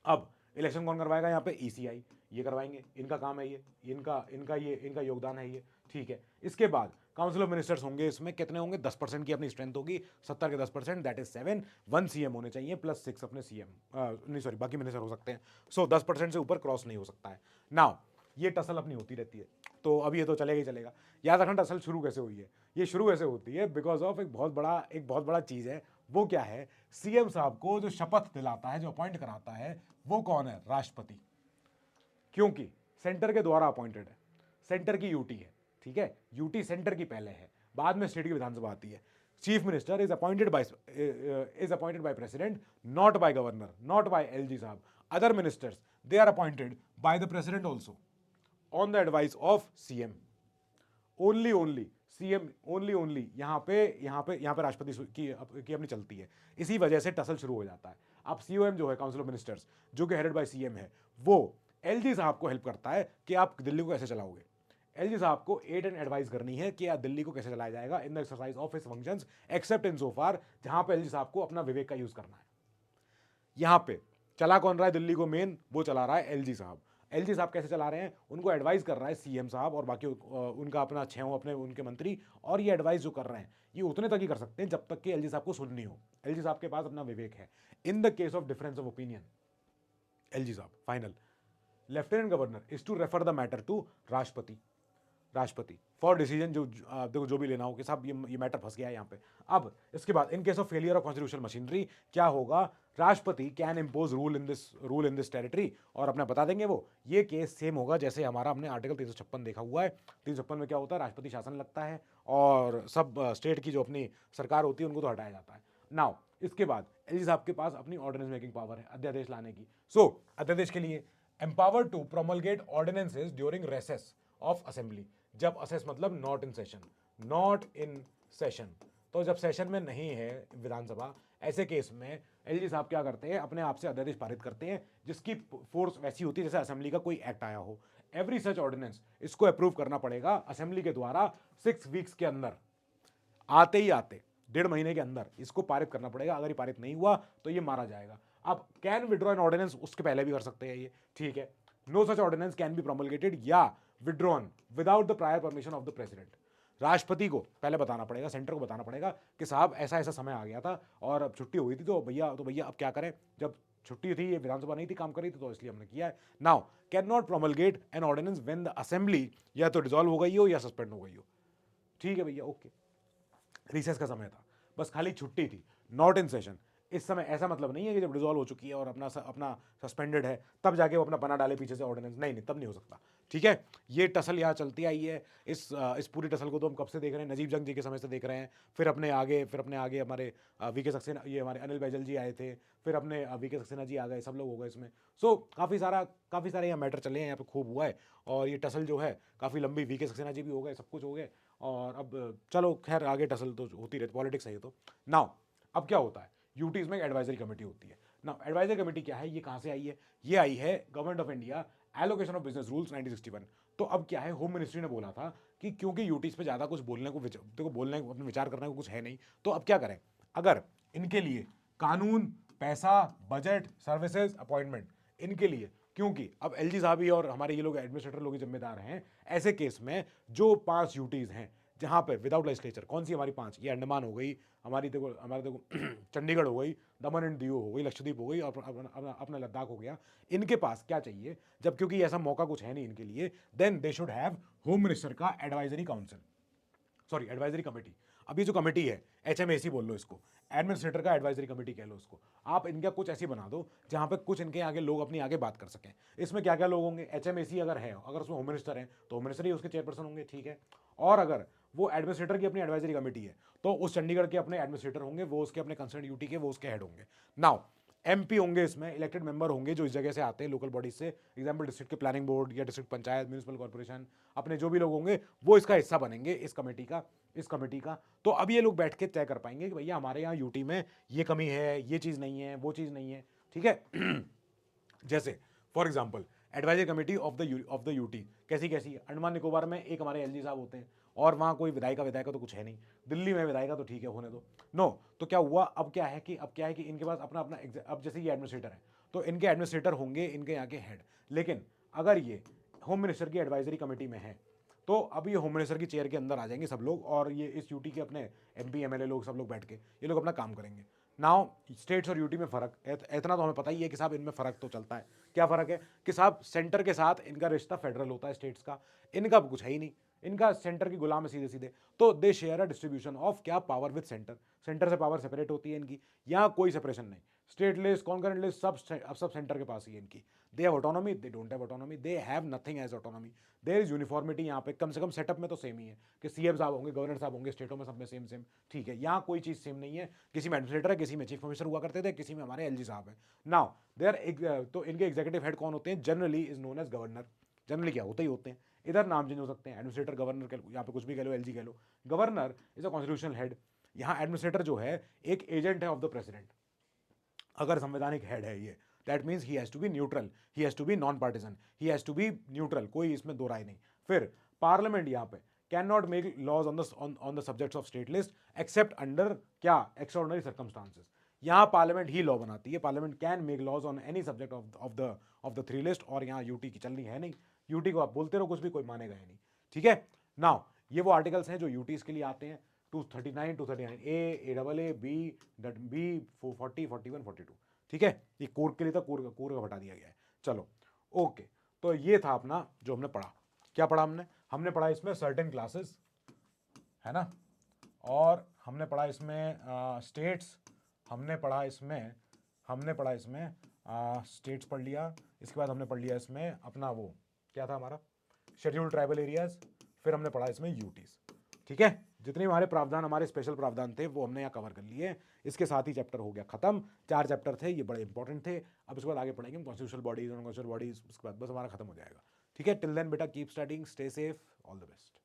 A: अब इलेक्शन कौन करवाएगा यहाँ पे? ईसीआई, ये करवाएंगे, इनका काम है ये, इनका योगदान है ये, ठीक है। इसके बाद काउंसिल ऑफ मिनिस्टर्स होंगे, इसमें कितने होंगे? 10% की अपनी स्ट्रेंथ होगी, 70 के 10%, दैट इज 7, 1 सीएम होने चाहिए प्लस 6 अपने सीएम, नहीं सॉरी बाकी मिनिस्टर हो सकते हैं। सो 10% से ऊपर क्रॉस नहीं हो सकता है। नाउ ये टसल अपनी होती रहती है, तो अब ये तो चलेगा ही चलेगा। याद रखना टसल शुरू कैसे हुई है, ये शुरू कैसे होती है? बिकॉज ऑफ एक बहुत बड़ा चीज है। वो क्या है? सीएम साहब को जो शपथ दिलाता है, जो अपॉइंट कराता है, वो कौन है? राष्ट्रपति। क्योंकि सेंटर के द्वारा अपॉइंटेड है, सेंटर की यूटी है, ठीक है। यूटी सेंटर की पहले है, बाद में स्टेट की विधानसभा आती है। Chief minister is appointed by president, not by governor, not by LG साहब। Other ministers they are appointed by the president also on the advice of CM. Only CM, only यहाँ पे राष्ट्रपति की अपनी चलती है। इसी वजह से टसल शुरू हो जाता है। अब सीओएम जो है, काउंसिल ऑफ मिनिस्टर्स, जो कि हेडेड बाय सीएम है, वो एलजी साहब को हेल्प करता है कि आप दिल्ली को कैसे चलाओगे। एलजी साहब को एड एंड एडवाइस करनी है कि दिल्ली को कैसे चलाया जाएगा in the exercise of his functions, except in so far जहां पे एलजी साहब को अपना विवेक का यूज करना है। यहां पे चला कौन रहा है दिल्ली को? मेन वो चला रहा है एलजी साहब। एलजी साहब कैसे चला रहे हैं? उनको एडवाइस कर रहा है सीएम साहब और बाकी उनका अपना अपने उनके मंत्री। और ये एडवाइस जो कर रहे हैं, ये उतने तक ही कर सकते हैं जब तक कि एलजी साहब को सुननी हो। एलजी साहब के पास अपना विवेक है। In the case of difference of opinion, LG साहब final, lieutenant governor is to refer the matter to राष्ट्रपति फॉर डिसीजन। देखो जो भी लेना हो कि साहब ये मैटर फंस गया है यहाँ पे। अब इसके बाद in case of failure of constitutional machinery क्या होगा? राष्ट्रपति can impose rule in this territory, और अपना बता देंगे वो। ये केस सेम होगा जैसे हमारा हमने आर्टिकल 356 देखा हुआ है। 356 में क्या होता है? राष्ट्रपति शासन लगता है और सब स्टेट की जो अपनी सरकार होती है उनको तो हटाया जाता है। नाउ इसके बाद एलजी साहब के पास अपनी ऑर्डिनेंस मेकिंग पावर है अध्यादेश लाने की। सो अध्यादेश के लिए empower to promulgate ordinances during recess of assembly. जब असेस मतलब not in session, not in session, तो जब सेशन में नहीं है विधानसभा, ऐसे केस में एलजी साहब क्या करते हैं? अपने आप से अध्यादेश पारित करते हैं जिसकी फोर्स वैसी होती है जैसे असेंबली का कोई एक्ट आया हो। एवरी सच ऑर्डिनेंस, इसको अप्रूव करना पड़ेगा असेंबली के द्वारा 6 वीक्स के अंदर। आते ही आते 1.5 महीने के अंदर इसको पारित करना पड़ेगा। अगर ये पारित नहीं हुआ तो ये मारा जाएगा। अब कैन विड्रॉ एन ऑर्डिनेंस, उसके पहले भी कर सकते हैं ये, ठीक है। No such ordinance can be promulgated या withdrawn without the prior permission of the president. राष्ट्रपति को पहले बताना पड़ेगा, सेंटर को बताना पड़ेगा कि साहब ऐसा ऐसा समय आ गया था और अब छुट्टी हुई थी, तो भैया अब क्या करें? जब छुट्टी थी, ये विधानसभा नहीं थी काम कर रही थी, तो इसलिए हमने किया है। Now can not promulgate an ordinance when the assembly या तो डिसॉल्व हो गई हो या सस्पेंड हो गई हो। ठीक है भैया, ओके। रिसेस का समय था, बस खाली छुट्टी थी, नॉट इन सेशन। इस समय ऐसा मतलब नहीं है कि जब डिसॉल्व हो चुकी है और अपना सस्पेंडेड है तब जाके वो अपना बना डाले पीछे से ऑर्डिनेंस, नहीं तब नहीं हो सकता। ठीक है, ये टसल यहाँ चलती आई है। इस पूरी टसल को तो हम कब से देख रहे हैं? नजीब जंग जी के समय से देख रहे हैं। फिर अपने आगे हमारे वीके सक्सेना, ये हमारे अनिल बैजल जी आए थे, फिर अपने वीके सक्सेना जी आ गए, सब लोग हो गए इसमें। सो काफ़ी सारे यहाँ मैटर चले हैं, यहाँ पे खूब हुआ है। और ये टसल जो है काफ़ी लंबी, वीके सक्सेना जी भी हो गए, सब कुछ हो गए। और अब चलो खैर आगे टसल तो होती रहती, पॉलिटिक्स है ये तो। नाउ अब क्या होता है? यूटीज में एडवाइजरी कमेटी होती है। नाउ एडवाइजरी कमेटी क्या है? ये कहाँ से आई है? ये आई है government of India allocation of business rules 1961। तो अब क्या है, होम मिनिस्ट्री ने बोला था कि क्योंकि यूटीज पे ज़्यादा कुछ बोलने अपने विचार करने को कुछ है नहीं, तो अब क्या करें? अगर इनके लिए कानून, पैसा, बजट, सर्विसेज, अपॉइंटमेंट, इनके लिए, क्योंकि अब एलजी साहब ही और हमारे ये लोग एडमिनिस्ट्रेटर लोग ही जिम्मेदार हैं, ऐसे केस में जो 5 यूटीज हैं जहां पे विदाउट लेजिस्लेचर, कौन सी हमारी 5? ये अंडमान हो गई, हमारे देखो चंडीगढ़ हो गई, दमन एंड दीव हो गई, लक्षद्वीप हो गई, और अपना लद्दाख हो गया। इनके पास क्या चाहिए? जब क्योंकि ऐसा मौका कुछ है नहीं इनके लिए, then they should have home minister का advisory council, sorry advisory committee. अब ये जो कमेटी है, एचएमएसी बोल लो इसको, एडमिनिस्ट्रेटर का एडवाइजरी कमेटी कह लो इसको। आप इनका कुछ ऐसी बना दो जहां पे कुछ इनके आगे लोग अपनी आगे बात कर सकें। इसमें क्या क्या लोग होंगे? एचएमएसी अगर है, अगर उसमें होम मिनिस्टर है तो होम मिनिस्टर ही उसके चेयरपर्सन होंगे, ठीक है। और अगर वो एडमिनिस्ट्रेटर की अपनी एडवाइजरी कमेटी है तो उस चंडीगढ़ के अपने एडमिनिस्ट्रेटर होंगे, वो उसके अपने कंसर्न ड्यूटी के, वो उसके हेड होंगे। नाउ एमपी होंगे, इसमें इलेक्टेड मेंबर होंगे जो इस जगह से आते हैं, लोकल बॉडीज से, एग्जाम्पल डिस्ट्रिक्ट के प्लानिंग बोर्ड या डिस्ट्रिक्ट पंचायत, म्यूनिसिपल कॉर्पोरेशन, अपने जो भी लोग होंगे वो इसका हिस्सा बनेंगे, इस कमेटी का। तो अब ये लोग बैठ के तय कर पाएंगे कि भैया हमारे यहाँ यूटी में ये कमी है, ये चीज़ नहीं है, वो चीज़ नहीं है, ठीक है। जैसे for example advisory committee of the UT कैसी है? अंडमान निकोबार में एक हमारे एलजी साहब होते हैं और वहाँ कोई विधायिका तो कुछ है नहीं। दिल्ली में विधायिका तो ठीक है, होने दो। नो, तो क्या हुआ? अब क्या है कि इनके पास अपना अब जैसे ये एडमिनिस्ट्रेटर है तो इनके एडमिनिस्ट्रेटर होंगे इनके यहाँ के हेड। लेकिन अगर ये होम मिनिस्टर की एडवाइजरी कमेटी में है तो अब ये होम मिनिस्टर की चेयर के अंदर आ जाएंगे सब लोग, और ये इस यूटी के अपने एमपी एमएलए लोग सब लोग बैठ के ये लोग अपना काम करेंगे। नाउ स्टेट्स और यूटी में फ़र्क इतना तो हमें पता ही है कि साहब इनमें फ़र्क तो चलता है। क्या फ़र्क है कि साहब सेंटर के साथ इनका रिश्ता फेडरल होता है, स्टेट्स का इनका कुछ है ही नहीं, इनका सेंटर की गुलाम है सीधे सीधे। तो they share a distribution of क्या पावर विद सेंटर, सेंटर से पावर सेपरेट होती है इनकी, यहाँ कोई सेपरेशन नहीं। स्टेट लिस्ट कॉन्करेंट लिस्ट सब सेंटर के पास ही है इनकी। They have autonomy, they don't have autonomy, they have nothing as autonomy. There is uniformity यहाँ पे, कम से कम सेटअप में तो सेम ही है कि सीएम साहब होंगे, गवर्नर साहब होंगे, स्टेटों में सब में सेम सेम, ठीक है। यहाँ कोई चीज़ सेम नहीं है, किसी में एडमिनिस्ट्रेटर है, किसी में चीफ मिनिस्टर हुआ करते थे, किसी में हमारे एलजी साहब है। नाउ देयर तो इनके एग्जीक्यूटिव हेड कौन होते हैं, generally is known as governor. Generally क्या होते ही होते हैं, इधर नाम चेंज हो सकते हैं, एडमिनिस्ट्रेटर गवर्नर, यहाँ पे कुछ भी कह लो, एलजी कह लो। Governor is a constitutional head. यहाँ एडमिनिस्ट्रेटर जो है एक एजेंट है ऑफ द प्रेसिडेंट, अगर संवैधानिक हेड है ये, that means he has to be neutral, he has to be non partisan, he has to be neutral, कोई इसमें दो राय नहीं। फिर पार्लियामेंट यहाँ पे can not make laws on the subjects of state list except under क्या extraordinary circumstances. यहाँ पार्लियामेंट ही लॉ बनाती है, parliament can make laws on any subject of the three list, और यहाँ यूटी की चलनी है नहीं। यूटी को आप बोलते रहो कुछ भी, कोई मानेगा ही नहीं, ठीक है। नाउ ये वो आर्टिकल्स हैं जो यूटीज के लिए आते हैं, 239 239 A double A B B 440 41 42, ठीक है। ये कोर के लिए था, कोर का हटा दिया गया है। चलो ओके, तो ये था अपना जो हमने पढ़ा। क्या पढ़ा हमने पढ़ा इसमें सर्टेन क्लासेस, है ना, और हमने पढ़ा इसमें स्टेट्स, हमने पढ़ा इसमें स्टेट्स पढ़ लिया। इसके बाद हमने पढ़ लिया इसमें अपना वो क्या था हमारा शेड्यूल्ड ट्राइबल एरियाज, फिर हमने पढ़ा इसमें यूटीज, ठीक है। जितने हमारे प्रावधान, हमारे स्पेशल प्रावधान थे वो हमने यहाँ कवर कर लिए। इसके साथ ही चैप्टर हो गया खत्म। 4 चैप्टर थे, ये बड़े इंपॉर्टेंट थे। अब इसके बाद आगे पढ़ेंगे हम constitutional bodies, non constitutional bodies, उसके बाद बस हमारा खत्म हो जाएगा, ठीक है। टिल देन बेटा keep studying, stay safe, all the best.